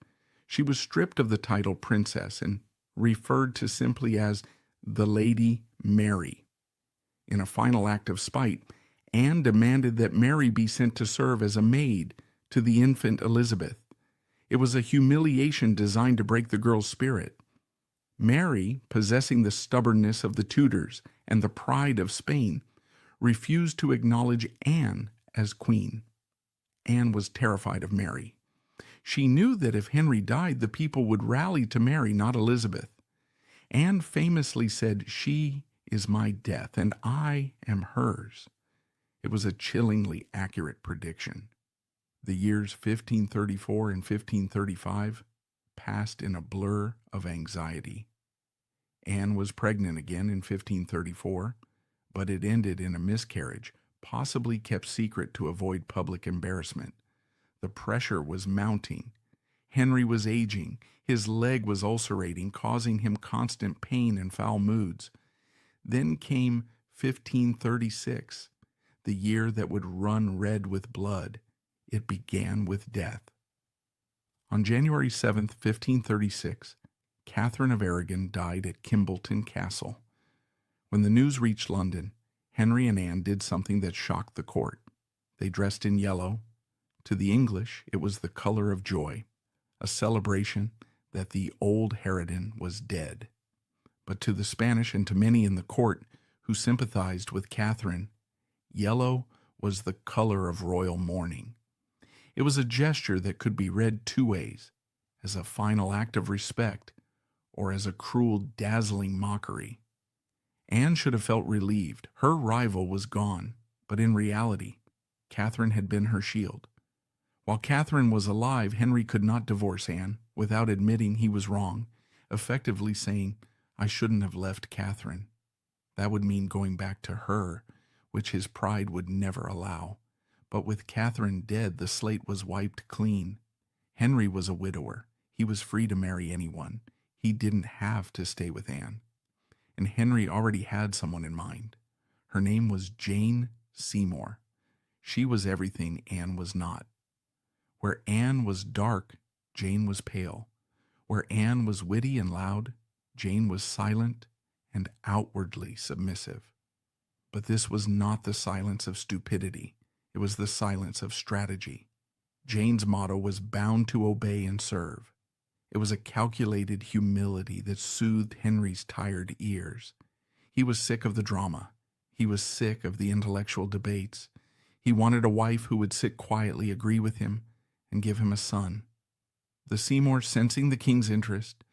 She was stripped of the title princess and referred to simply as the Lady Mary. In a final act of spite, Anne demanded that Mary be sent to serve as a maid to the infant Elizabeth. It was a humiliation designed to break the girl's spirit. Mary, possessing the stubbornness of the Tudors and the pride of Spain, refused to acknowledge Anne as queen. Anne was terrified of Mary. She knew that if Henry died, the people would rally to Mary, not Elizabeth. Anne famously said, "She is my death, and I am hers." It was a chillingly accurate prediction. The years 1534 and 1535 passed in a blur of anxiety. Anne was pregnant again in 1534, but it ended in a miscarriage, possibly kept secret to avoid public embarrassment. The pressure was mounting. Henry was aging. His leg was ulcerating, causing him constant pain and foul moods. Then came 1536, the year that would run red with blood. It began with death. On January 7th, 1536, Catherine of Aragon died at Kimbolton Castle. When the news reached London, Henry and Anne did something that shocked the court. They dressed in yellow. To the English, it was the color of joy, a celebration that the old harridan was dead. But to the Spanish and to many in the court who sympathized with Catherine, yellow was the color of royal mourning. It was a gesture that could be read two ways, as a final act of respect or as a cruel, dazzling mockery. Anne should have felt relieved. Her rival was gone, but in reality, Catherine had been her shield. While Catherine was alive, Henry could not divorce Anne without admitting he was wrong, effectively saying, "I shouldn't have left Catherine." That would mean going back to her, which his pride would never allow. But with Catherine dead, the slate was wiped clean. Henry was a widower. He was free to marry anyone. He didn't have to stay with Anne. And Henry already had someone in mind. Her name was Jane Seymour. She was everything Anne was not. Where Anne was dark, Jane was pale. Where Anne was witty and loud, Jane was silent and outwardly submissive. But this was not the silence of stupidity. It was the silence of strategy. Jane's motto was bound to obey and serve. It was a calculated humility that soothed Henry's tired ears. He was sick of the drama. He was sick of the intellectual debates. He wanted a wife who would sit quietly, agree with him, and give him a son. The Seymours, sensing the king's interest,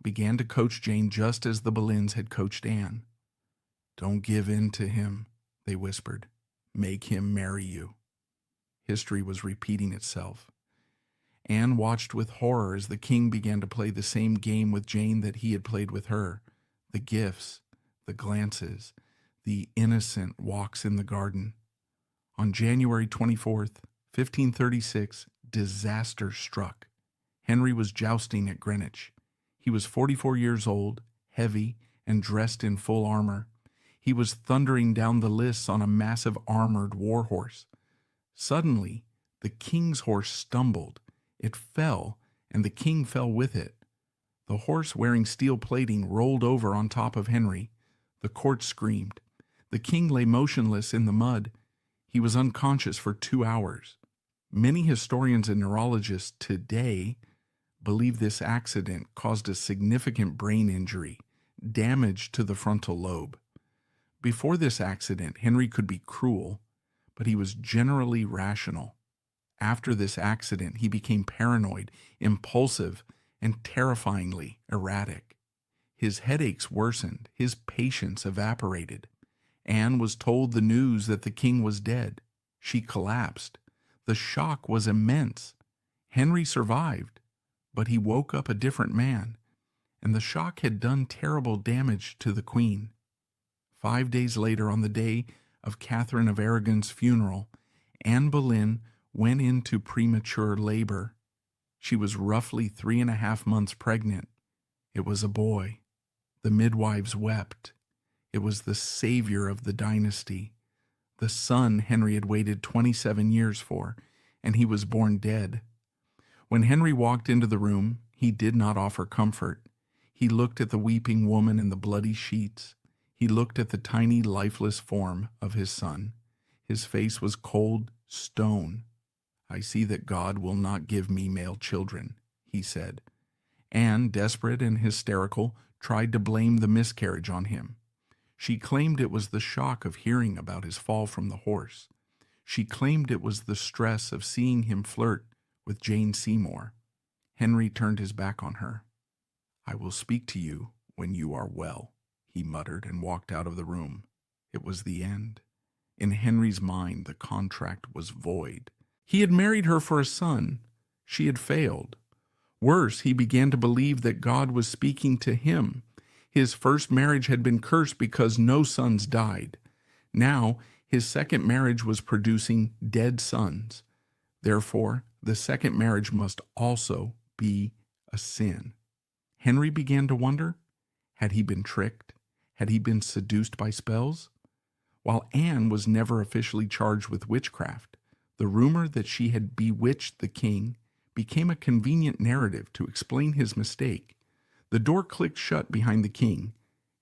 began to coach Jane just as the Boleyns had coached Anne. "Don't give in to him," they whispered. "Make him marry you." History was repeating itself. Anne watched with horror as the king began to play the same game with Jane that he had played with her. The gifts, the glances, the innocent walks in the garden. On January 24th, 1536, disaster struck. Henry was jousting at Greenwich. He was 44 years old, heavy, and dressed in full armor. He was thundering down the lists on a massive armored war horse. Suddenly, the king's horse stumbled. It fell, and the king fell with it. The horse, wearing steel plating, rolled over on top of Henry. The court screamed. The king lay motionless in the mud. He was unconscious for 2 hours. Many historians and neurologists today believe this accident caused a significant brain injury, damage to the frontal lobe. Before this accident, Henry could be cruel, but he was generally rational. After this accident, he became paranoid, impulsive, and terrifyingly erratic. His headaches worsened, his patience evaporated. Anne was told the news that the king was dead. She collapsed. The shock was immense. Henry survived, but he woke up a different man, and the shock had done terrible damage to the queen. 5 days later, on the day of Catherine of Aragon's funeral, Anne Boleyn went into premature labor. She was roughly 3.5 months pregnant. It was a boy. The midwives wept. It was the savior of the dynasty, the son Henry had waited 27 years for, and he was born dead. When Henry walked into the room, he did not offer comfort. He looked at the weeping woman and the bloody sheets. He looked at the tiny, lifeless form of his son. His face was cold stone. "I see that God will not give me male children," he said. Anne, desperate and hysterical, tried to blame the miscarriage on him. She claimed it was the shock of hearing about his fall from the horse. She claimed it was the stress of seeing him flirt with Jane Seymour. Henry turned his back on her. "I will speak to you when you are well," he muttered and walked out of the room. It was the end. In Henry's mind, the contract was void. He had married her for a son. She had failed. Worse, he began to believe that God was speaking to him. His first marriage had been cursed because no sons died. Now, his second marriage was producing dead sons. Therefore, the second marriage must also be a sin. Henry began to wonder, had he been tricked? Had he been seduced by spells? While Anne was never officially charged with witchcraft, the rumor that she had bewitched the king became a convenient narrative to explain his mistake. The door clicked shut behind the king,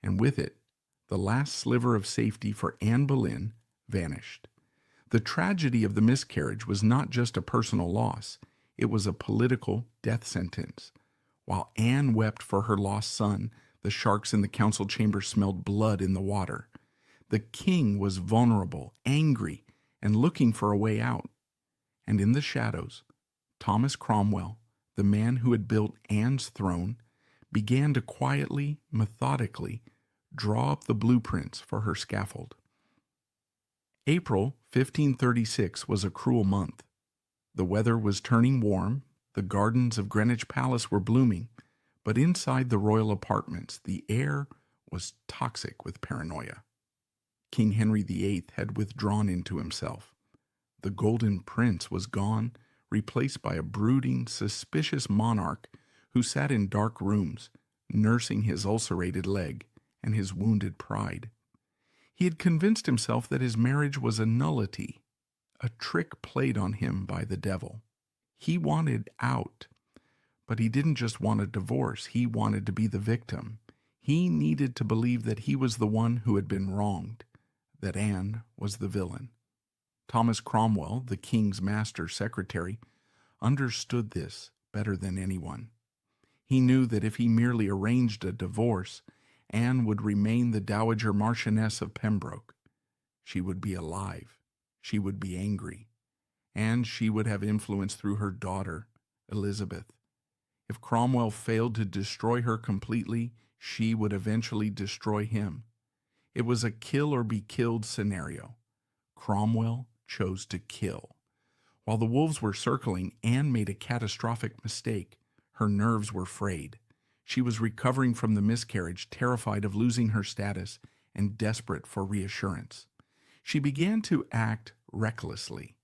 and with it, the last sliver of safety for Anne Boleyn vanished. The tragedy of the miscarriage was not just a personal loss, it was a political death sentence. While Anne wept for her lost son, the sharks in the council chamber smelled blood in the water. The king was vulnerable, angry, and looking for a way out. And in the shadows, Thomas Cromwell, the man who had built Anne's throne, began to quietly, methodically draw up the blueprints for her scaffold. April 1536 was a cruel month. The weather was turning warm, the gardens of Greenwich Palace were blooming, but inside the royal apartments the air was toxic with paranoia. King Henry VIII had withdrawn into himself. The Golden Prince was gone, replaced by a brooding, suspicious monarch who sat in dark rooms, nursing his ulcerated leg and his wounded pride. He had convinced himself that his marriage was a nullity, a trick played on him by the devil. He wanted out, but he didn't just want a divorce. He wanted to be the victim. He needed to believe that he was the one who had been wronged, that Anne was the villain. Thomas Cromwell, the king's master secretary, understood this better than anyone. He knew that if he merely arranged a divorce, Anne would remain the Dowager Marchioness of Pembroke. She would be alive. She would be angry. And she would have influence through her daughter, Elizabeth. If Cromwell failed to destroy her completely, she would eventually destroy him. It was a kill or be killed scenario. Cromwell chose to kill. While the wolves were circling, Anne made a catastrophic mistake. Her nerves were frayed. She was recovering from the miscarriage, terrified of losing her status and desperate for reassurance. She began to act recklessly.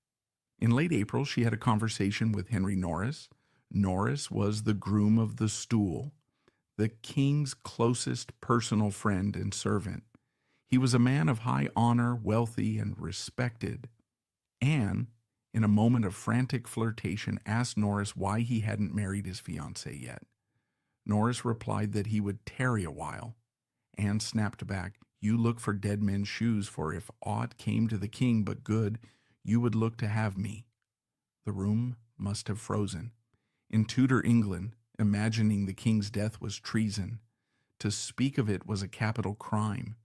In late April, she had a conversation with Henry Norris. Norris was the groom of the stool, the king's closest personal friend and servant. He was a man of high honor, wealthy, and respected. Anne, in a moment of frantic flirtation, asked Norris why he hadn't married his fiancée yet. Norris replied that he would tarry a while. Anne snapped back, "You look for dead men's shoes, for if aught came to the king but good, you would look to have me." The room must have frozen. In Tudor England, imagining the king's death was treason. To speak of it was a capital crime.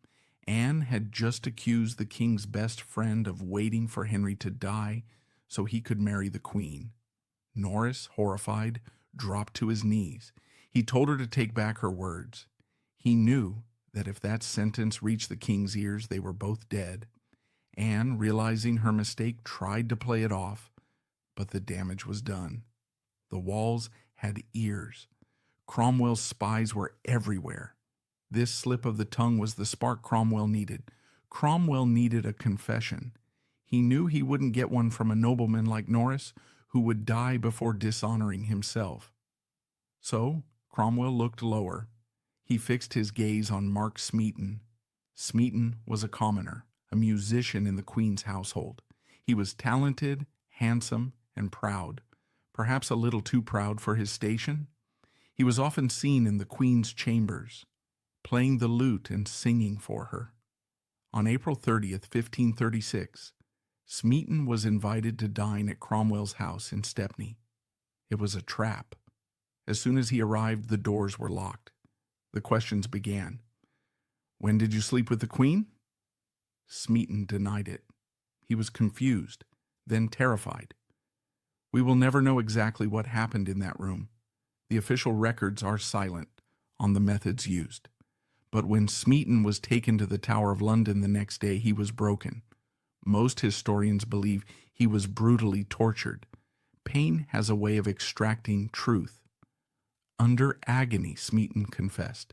Anne had just accused the king's best friend of waiting for Henry to die so he could marry the queen. Norris, horrified, dropped to his knees. He told her to take back her words. He knew that if that sentence reached the king's ears, they were both dead. Anne, realizing her mistake, tried to play it off, but the damage was done. The walls had ears. Cromwell's spies were everywhere. This slip of the tongue was the spark Cromwell needed. Cromwell needed a confession. He knew he wouldn't get one from a nobleman like Norris, who would die before dishonoring himself. So Cromwell looked lower. He fixed his gaze on Mark Smeaton. Smeaton was a commoner, a musician in the Queen's household. He was talented, handsome, and proud, perhaps a little too proud for his station. He was often seen in the Queen's chambers, playing the lute and singing for her. On April 30th, 1536, Smeaton was invited to dine at Cromwell's house in Stepney. It was a trap. As soon as he arrived, the doors were locked. The questions began. "When did you sleep with the Queen?" Smeaton denied it. He was confused, then terrified. "We will never know exactly what happened in that room. The official records are silent on the methods used. But when Smeaton was taken to the Tower of London the next day, he was broken. Most historians believe he was brutally tortured. Pain has a way of extracting truth. Under agony, Smeaton confessed.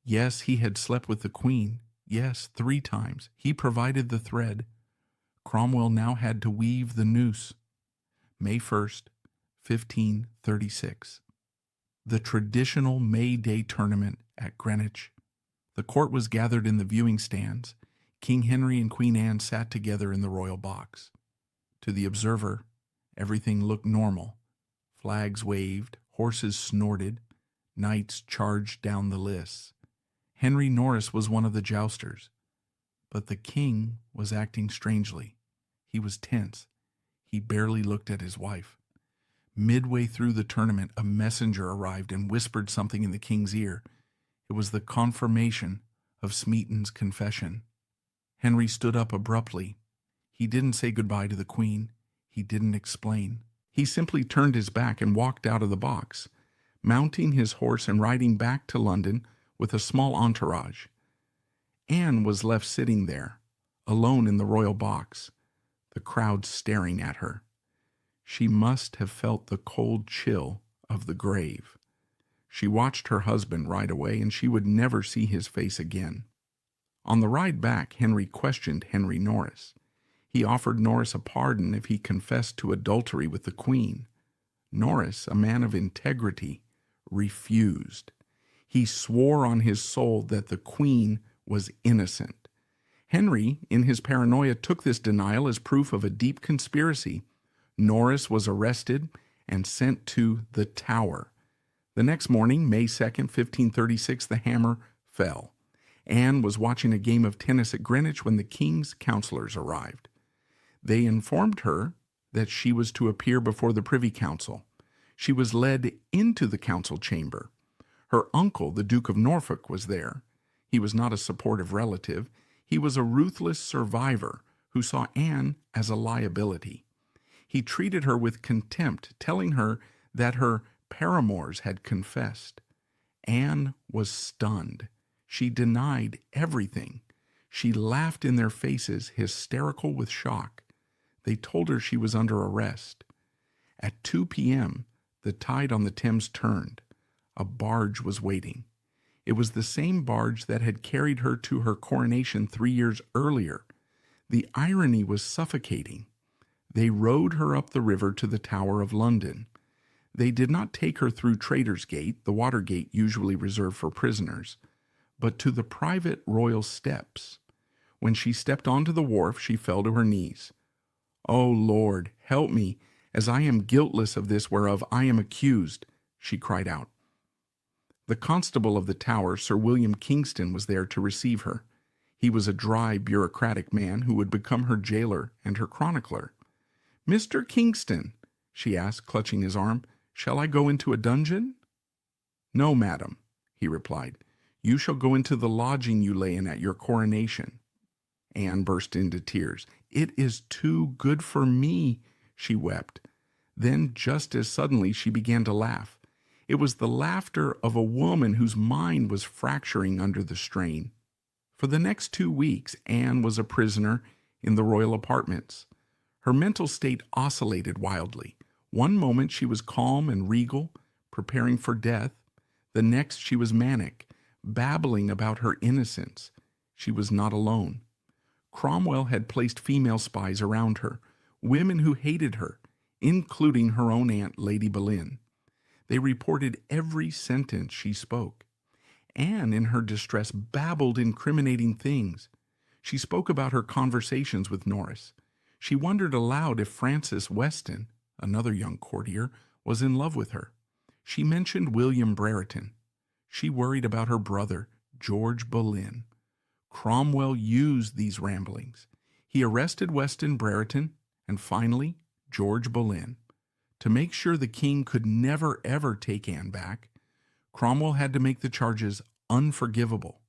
Yes, he had slept with the Queen. Yes, 3 times. He provided the thread. Cromwell now had to weave the noose. May 1st, 1536. The traditional May Day tournament at Greenwich. The court was gathered in the viewing stands. King Henry and Queen Anne sat together in the royal box. To the observer, everything looked normal. Flags waved, horses snorted, knights charged down the lists. Henry Norris was one of the jousters. But the king was acting strangely. He was tense. He barely looked at his wife. Midway through the tournament, a messenger arrived and whispered something in the king's ear. It was the confirmation of Smeaton's confession. Henry stood up abruptly. He didn't say goodbye to the Queen. He didn't explain. He simply turned his back and walked out of the box, mounting his horse and riding back to London with a small entourage. Anne was left sitting there, alone in the royal box, the crowd staring at her. She must have felt the cold chill of the grave. She watched her husband ride away, and she would never see his face again. On the ride back, Henry questioned Henry Norris. He offered Norris a pardon if he confessed to adultery with the Queen. Norris, a man of integrity, refused. He swore on his soul that the Queen was innocent. Henry, in his paranoia, took this denial as proof of a deep conspiracy. Norris was arrested and sent to the Tower. The next morning, May 2nd, 1536, the hammer fell. Anne was watching a game of tennis at Greenwich when the king's counselors arrived. They informed her that she was to appear before the Privy Council. She was led into the council chamber. Her uncle, the Duke of Norfolk, was there. He was not a supportive relative. He was a ruthless survivor who saw Anne as a liability. He treated her with contempt, telling her that her paramours had confessed. Anne was stunned. She denied everything. She laughed in their faces, hysterical with shock. They told her she was under arrest. At 2 p.m., the tide on the Thames turned. A barge was waiting. It was the same barge that had carried her to her coronation 3 years earlier. The irony was suffocating. They rowed her up the river to the Tower of London. They did not take her through Traitor's Gate, the water gate usually reserved for prisoners, but to the private royal steps. When she stepped onto the wharf, she fell to her knees. "O Lord, help me, as I am guiltless of this whereof I am accused," she cried out. The constable of the Tower, Sir William Kingston, was there to receive her. He was a dry, bureaucratic man who would become her jailer and her chronicler. "Mr. Kingston," she asked, clutching his arm, "shall I go into a dungeon?" "No, madam," he replied. "You shall go into the lodging you lay in at your coronation." Anne burst into tears. "It is too good for me," she wept. Then, just as suddenly, she began to laugh. It was the laughter of a woman whose mind was fracturing under the strain. For the next 2 weeks, Anne was a prisoner in the royal apartments. Her mental state oscillated wildly. One moment she was calm and regal, preparing for death. The next she was manic, babbling about her innocence. She was not alone. Cromwell had placed female spies around her, women who hated her, including her own aunt, Lady Boleyn. They reported every sentence she spoke. Anne, in her distress, babbled incriminating things. She spoke about her conversations with Norris. She wondered aloud if Francis Weston, another young courtier, was in love with her. She mentioned William Brereton. She worried about her brother, George Boleyn. Cromwell used these ramblings. He arrested Weston, Brereton, and finally George Boleyn. To make sure the king could never ever take Anne back, Cromwell had to make the charges unforgivable.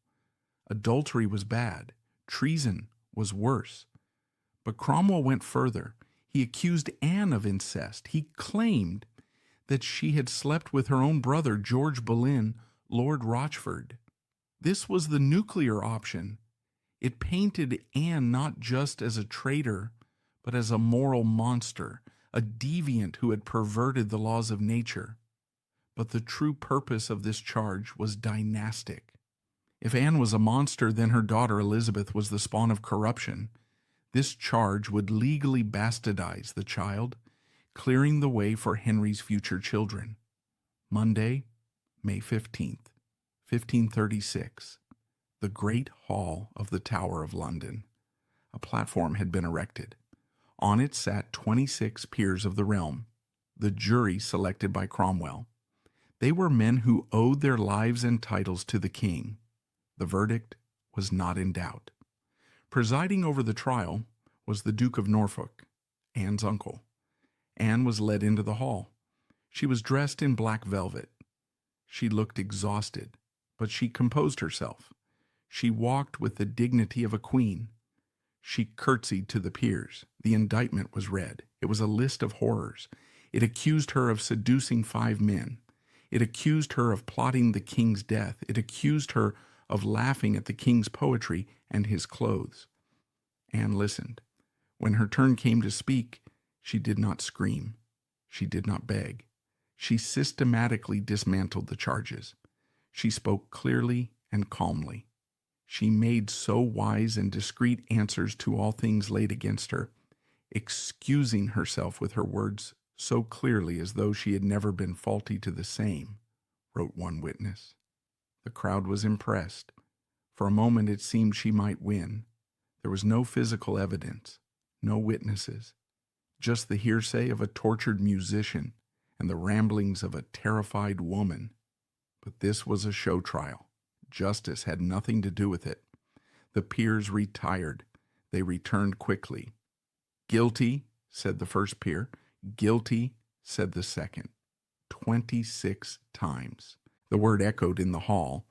Adultery was bad. Treason was worse. But Cromwell went further. He accused Anne of incest. He claimed that she had slept with her own brother, George Boleyn, Lord Rochford. This was the nuclear option. It painted Anne not just as a traitor, but as a moral monster, a deviant who had perverted the laws of nature. But the true purpose of this charge was dynastic. If Anne was a monster, then her daughter Elizabeth was the spawn of corruption. This charge would legally bastardize the child, clearing the way for Henry's future children. Monday, May 15th, 1536. The Great Hall of the Tower of London. A platform had been erected. On it sat 26 peers of the realm, the jury selected by Cromwell. They were men who owed their lives and titles to the king. The verdict was not in doubt. Presiding over the trial was the Duke of Norfolk, Anne's uncle. Anne was led into the hall. She was dressed in black velvet. She looked exhausted, but she composed herself. She walked with the dignity of a queen. She curtsied to the peers. The indictment was read. It was a list of horrors. It accused her of seducing 5 men. It accused her of plotting the king's death. It accused her of laughing at the king's poetry and his clothes. Anne listened. When her turn came to speak, she did not scream. She did not beg. She systematically dismantled the charges. She spoke clearly and calmly. She made so wise and discreet answers to all things laid against her, excusing herself with her words so clearly as though she had never been faulty to the same, wrote one witness. The crowd was impressed. For a moment it seemed she might win. There was no physical evidence, no witnesses, just the hearsay of a tortured musician and the ramblings of a terrified woman. But this was a show trial. Justice had nothing to do with it. The peers retired. They returned quickly. "Guilty," said the first peer. "Guilty," said the second. 26 times. The word echoed in the hall.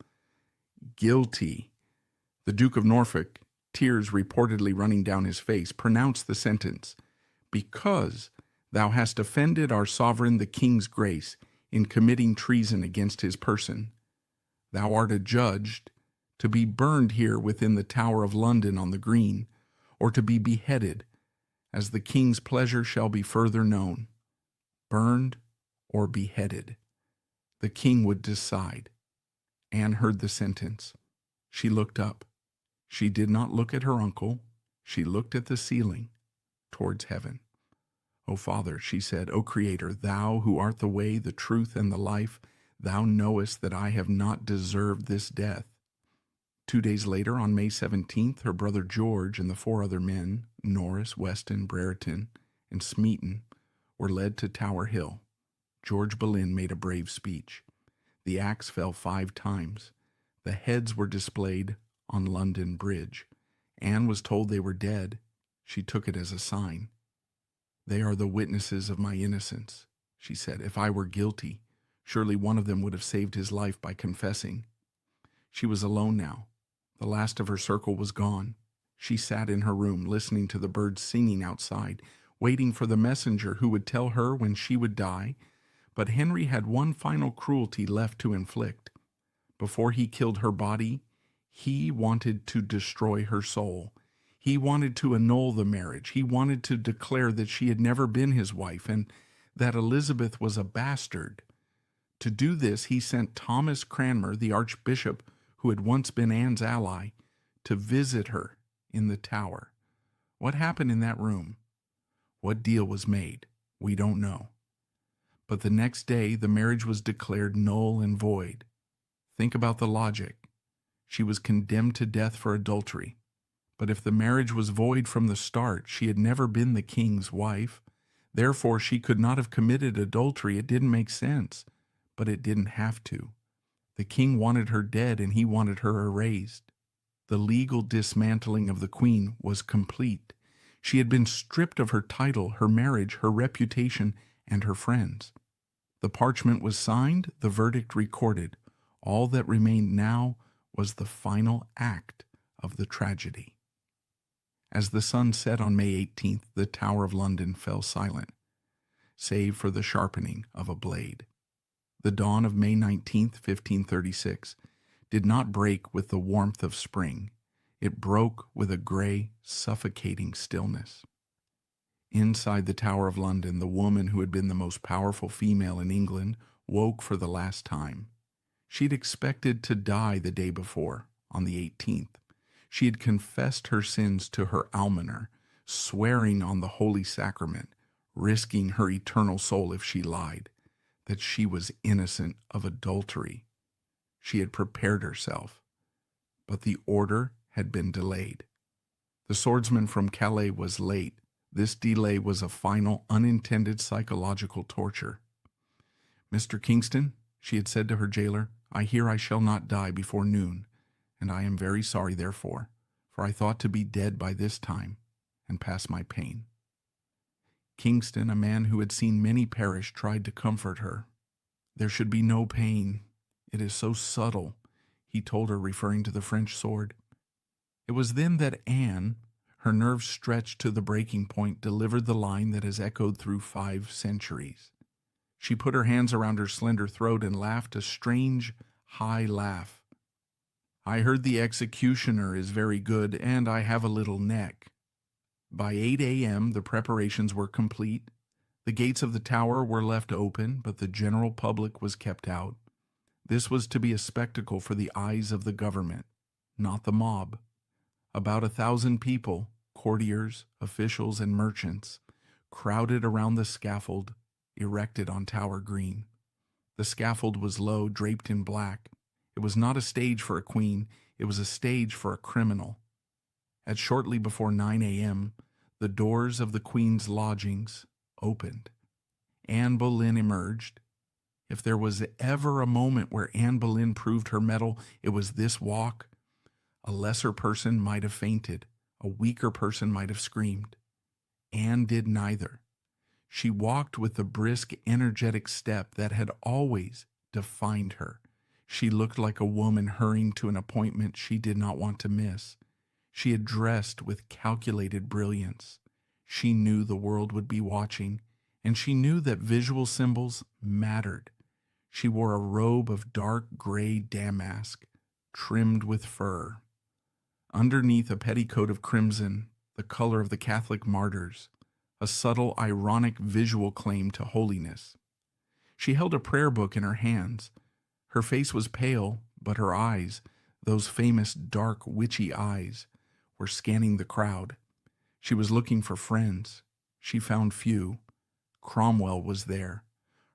"Guilty." The Duke of Norfolk, tears reportedly running down his face, pronounced the sentence, "Because thou hast offended our sovereign the king's grace in committing treason against his person, thou art adjudged to be burned here within the Tower of London on the Green, or to be beheaded, as the king's pleasure shall be further known. Burned or beheaded. The king would decide." Anne heard the sentence. She looked up. She did not look at her uncle. She looked at the ceiling, towards heaven. "O Father," she said, "O Creator, thou who art the way, the truth, and the life, thou knowest that I have not deserved this death." 2 days later, on May 17th, her brother George and the 4 other men, Norris, Weston, Brereton, and Smeaton, were led to Tower Hill. George Boleyn made a brave speech. The axe fell 5 times. The heads were displayed on London Bridge. Anne was told they were dead. She took it as a sign. "They are the witnesses of my innocence," she said. "If I were guilty, surely one of them would have saved his life by confessing." She was alone now. The last of her circle was gone. She sat in her room, listening to the birds singing outside, waiting for the messenger who would tell her when she would die. But Henry had one final cruelty left to inflict. Before he killed her body, he wanted to destroy her soul. He wanted to annul the marriage. He wanted to declare that she had never been his wife and that Elizabeth was a bastard. To do this, he sent Thomas Cranmer, the archbishop who had once been Anne's ally, to visit her in the Tower. What happened in that room? What deal was made? We don't know. But the next day, the marriage was declared null and void. Think about the logic. She was condemned to death for adultery. But if the marriage was void from the start, she had never been the king's wife. Therefore, she could not have committed adultery. It didn't make sense, but it didn't have to. The king wanted her dead, and he wanted her erased. The legal dismantling of the queen was complete. She had been stripped of her title, her marriage, her reputation, and her friends. The parchment was signed, the verdict recorded. All that remained now was the final act of the tragedy. As the sun set on May 18th, the Tower of London fell silent, save for the sharpening of a blade. The dawn of May 19th, 1536, did not break with the warmth of spring. It broke with a gray, suffocating stillness. Inside the Tower of London, the woman who had been the most powerful female in England woke for the last time. She'd expected to die the day before, on the 18th. She had confessed her sins to her almoner, swearing on the Holy Sacrament, risking her eternal soul if she lied, that she was innocent of adultery. She had prepared herself, but the order had been delayed. The swordsman from Calais was late. This delay was a final, unintended psychological torture. "Mr. Kingston," she had said to her jailer, "I hear I shall not die before noon, and I am very sorry therefore, for I thought to be dead by this time, and past my pain." Kingston, a man who had seen many perish, tried to comfort her. "There should be no pain. It is so subtle," he told her, referring to the French sword. It was then that Anne, her nerves stretched to the breaking point, delivered the line that has echoed through 5 centuries. She put her hands around her slender throat and laughed a strange, high laugh. "I heard the executioner is very good, and I have a little neck." By 8 a.m. the preparations were complete. The gates of the tower were left open, but the general public was kept out. This was to be a spectacle for the eyes of the government, not the mob. About 1,000 people, courtiers, officials, and merchants, crowded around the scaffold erected on Tower Green. The scaffold was low, draped in black. It was not a stage for a queen, it was a stage for a criminal. At shortly before 9 a.m., the doors of the Queen's lodgings opened. Anne Boleyn emerged. If there was ever a moment where Anne Boleyn proved her mettle, it was this walk. A lesser person might have fainted. A weaker person might have screamed. Anne did neither. She walked with the brisk, energetic step that had always defined her. She looked like a woman hurrying to an appointment she did not want to miss. She had dressed with calculated brilliance. She knew the world would be watching, and she knew that visual symbols mattered. She wore a robe of dark gray damask, trimmed with fur. Underneath a petticoat of crimson, the color of the Catholic martyrs, a subtle, ironic visual claim to holiness. She held a prayer book in her hands. Her face was pale, but her eyes, those famous dark, witchy eyes, were scanning the crowd. She was looking for friends. She found few. Cromwell was there.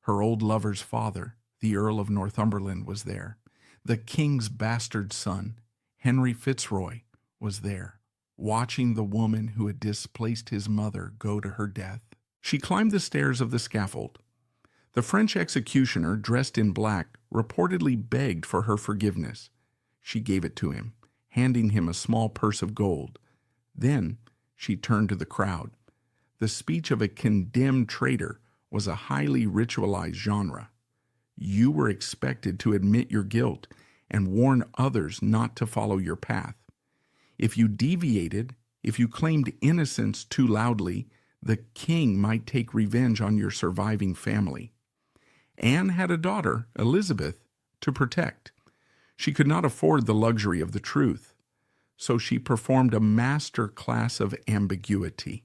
Her old lover's father, the Earl of Northumberland, was there. The king's bastard son, Henry Fitzroy, was there, watching the woman who had displaced his mother go to her death. She climbed the stairs of the scaffold. The French executioner, dressed in black, reportedly begged for her forgiveness. She gave it to him, handing him a small purse of gold. Then she turned to the crowd. The speech of a condemned traitor was a highly ritualized genre. You were expected to admit your guilt and warn others not to follow your path. If you deviated, if you claimed innocence too loudly, the king might take revenge on your surviving family. Anne had a daughter, Elizabeth, to protect. She could not afford the luxury of the truth, so she performed a master class of ambiguity.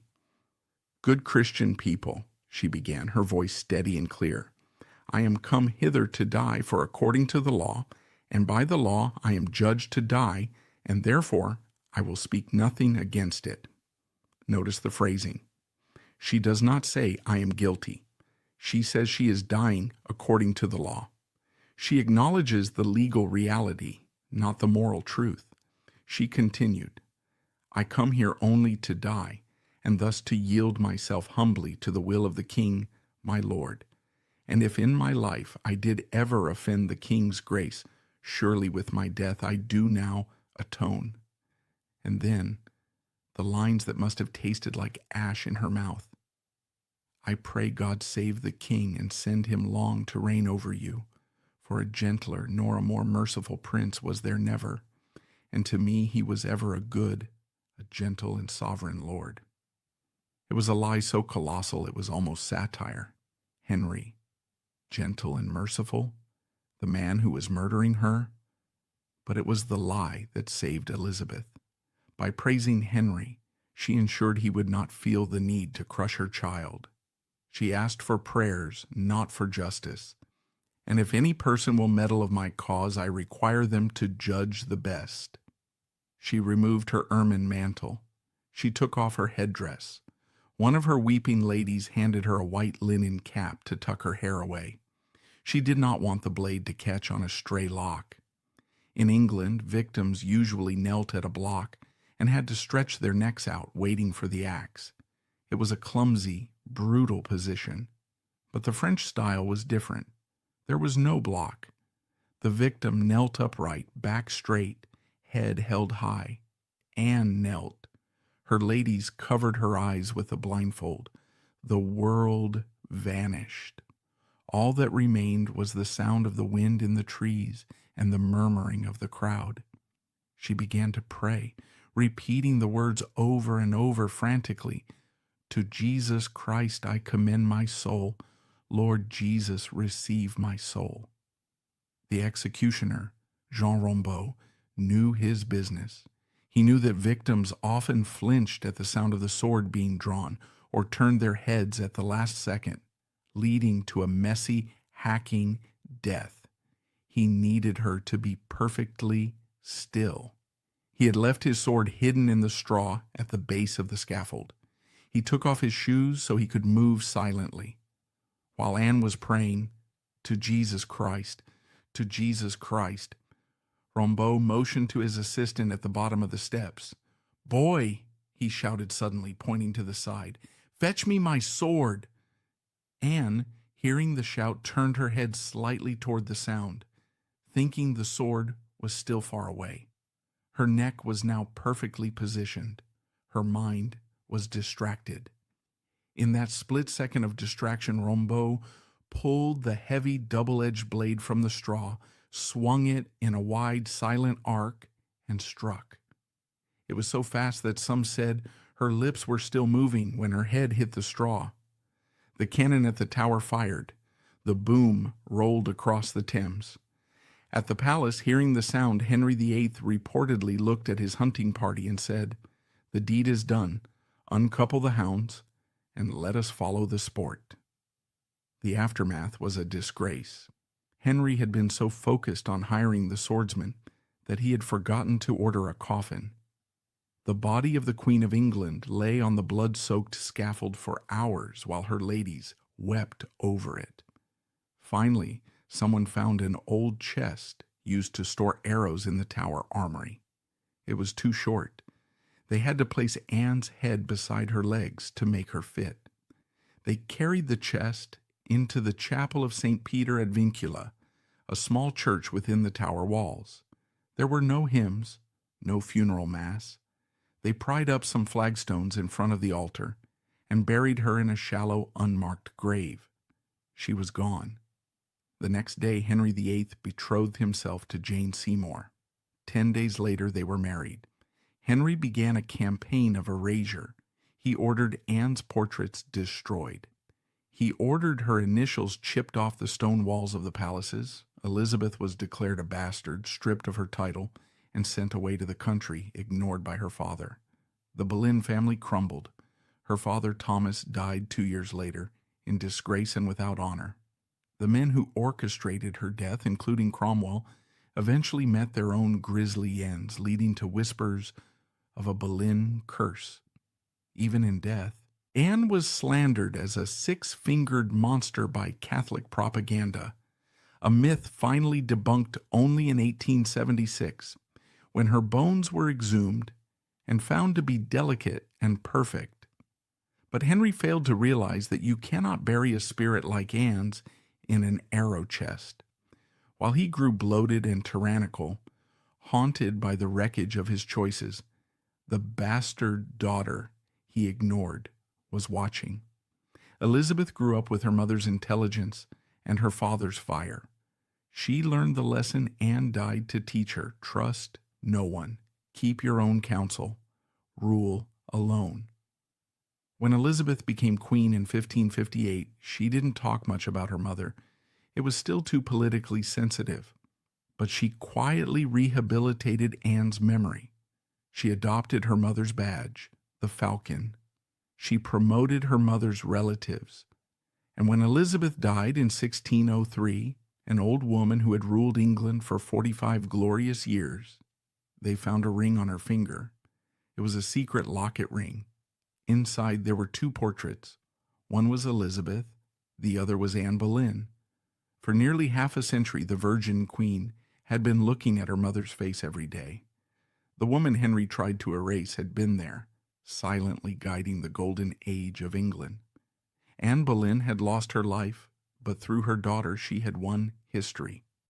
Good Christian people, she began, her voice steady and clear. I am come hither to die, for according to the law, and by the law I am judged to die, and therefore I will speak nothing against it. Notice the phrasing. She does not say, I am guilty. She says she is dying according to the law. She acknowledges the legal reality, not the moral truth. She continued, I come here only to die, and thus to yield myself humbly to the will of the King, my Lord. And if in my life I did ever offend the King's grace, surely with my death I do now atone. And then, the lines that must have tasted like ash in her mouth. I pray God save the King and send him long to reign over you, for a gentler nor a more merciful prince was there never, and to me he was ever a good, a gentle and sovereign lord. It was a lie so colossal it was almost satire. Henry, gentle and merciful, the man who was murdering her? But it was the lie that saved Elizabeth. By praising Henry, she ensured he would not feel the need to crush her child. She asked for prayers, not for justice. And if any person will meddle of my cause, I require them to judge the best. She removed her ermine mantle. She took off her headdress. One of her weeping ladies handed her a white linen cap to tuck her hair away. She did not want the blade to catch on a stray lock. In England, victims usually knelt at a block and had to stretch their necks out, waiting for the axe. It was a clumsy, brutal position. But the French style was different. There was no block. The victim knelt upright, back straight, head held high. Anne knelt. Her ladies covered her eyes with a blindfold. The world vanished. All that remained was the sound of the wind in the trees and the murmuring of the crowd. She began to pray, repeating the words over and over frantically. To Jesus Christ I commend my soul. Lord Jesus, receive my soul. The executioner, Jean Rambaud, knew his business. He knew that victims often flinched at the sound of the sword being drawn or turned their heads at the last second, leading to a messy, hacking death. He needed her to be perfectly still. He had left his sword hidden in the straw at the base of the scaffold. He took off his shoes so he could move silently. While Anne was praying, to Jesus Christ, to Jesus Christ, Rambaud motioned to his assistant at the bottom of the steps. "Boy," he shouted suddenly, pointing to the side, "fetch me my sword." Anne, hearing the shout, turned her head slightly toward the sound, thinking the sword was still far away. Her neck was now perfectly positioned. Her mind was distracted. In that split second of distraction, Rimbaud pulled the heavy double-edged blade from the straw, swung it in a wide, silent arc, and struck. It was so fast that some said her lips were still moving when her head hit the straw. The cannon at the tower fired. The boom rolled across the Thames. At the palace, hearing the sound, Henry VIII reportedly looked at his hunting party and said, "The deed is done. Uncouple the hounds, and let us follow the sport." The aftermath was a disgrace. Henry had been so focused on hiring the swordsman that he had forgotten to order a coffin. The body of the Queen of England lay on the blood-soaked scaffold for hours while her ladies wept over it. Finally, someone found an old chest used to store arrows in the Tower armory. It was too short. They had to place Anne's head beside her legs to make her fit. They carried the chest into the chapel of St. Peter ad Vincula, a small church within the Tower walls. There were no hymns, no funeral mass. They pried up some flagstones in front of the altar and buried her in a shallow, unmarked grave. She was gone. The next day, Henry VIII betrothed himself to Jane Seymour. 10 days later, they were married. Henry began a campaign of erasure. He ordered Anne's portraits destroyed. He ordered her initials chipped off the stone walls of the palaces. Elizabeth was declared a bastard, stripped of her title, and sent away to the country, ignored by her father. The Boleyn family crumbled. Her father, Thomas, died 2 years later, in disgrace and without honor. The men who orchestrated her death, including Cromwell, eventually met their own grisly ends, leading to whispers of a Boleyn curse. Even in death, Anne was slandered as a six-fingered monster by Catholic propaganda, a myth finally debunked only in 1876, when her bones were exhumed and found to be delicate and perfect. But Henry failed to realize that you cannot bury a spirit like Anne's in an arrow chest. While he grew bloated and tyrannical, haunted by the wreckage of his choices, the bastard daughter he ignored was watching. Elizabeth grew up with her mother's intelligence and her father's fire. She learned the lesson Anne died to teach her: trust no one, keep your own counsel, rule alone. When Elizabeth became queen in 1558, she didn't talk much about her mother. It was still too politically sensitive. But she quietly rehabilitated Anne's memory. She adopted her mother's badge, the falcon. She promoted her mother's relatives. And when Elizabeth died in 1603, an old woman who had ruled England for 45 glorious years, they found a ring on her finger. It was a secret locket ring. Inside there were 2 portraits. One was Elizabeth, the other was Anne Boleyn. For nearly half a century, the Virgin Queen had been looking at her mother's face every day. The woman Henry tried to erase had been there, silently guiding the golden age of England. Anne Boleyn had lost her life, but through her daughter she had won history.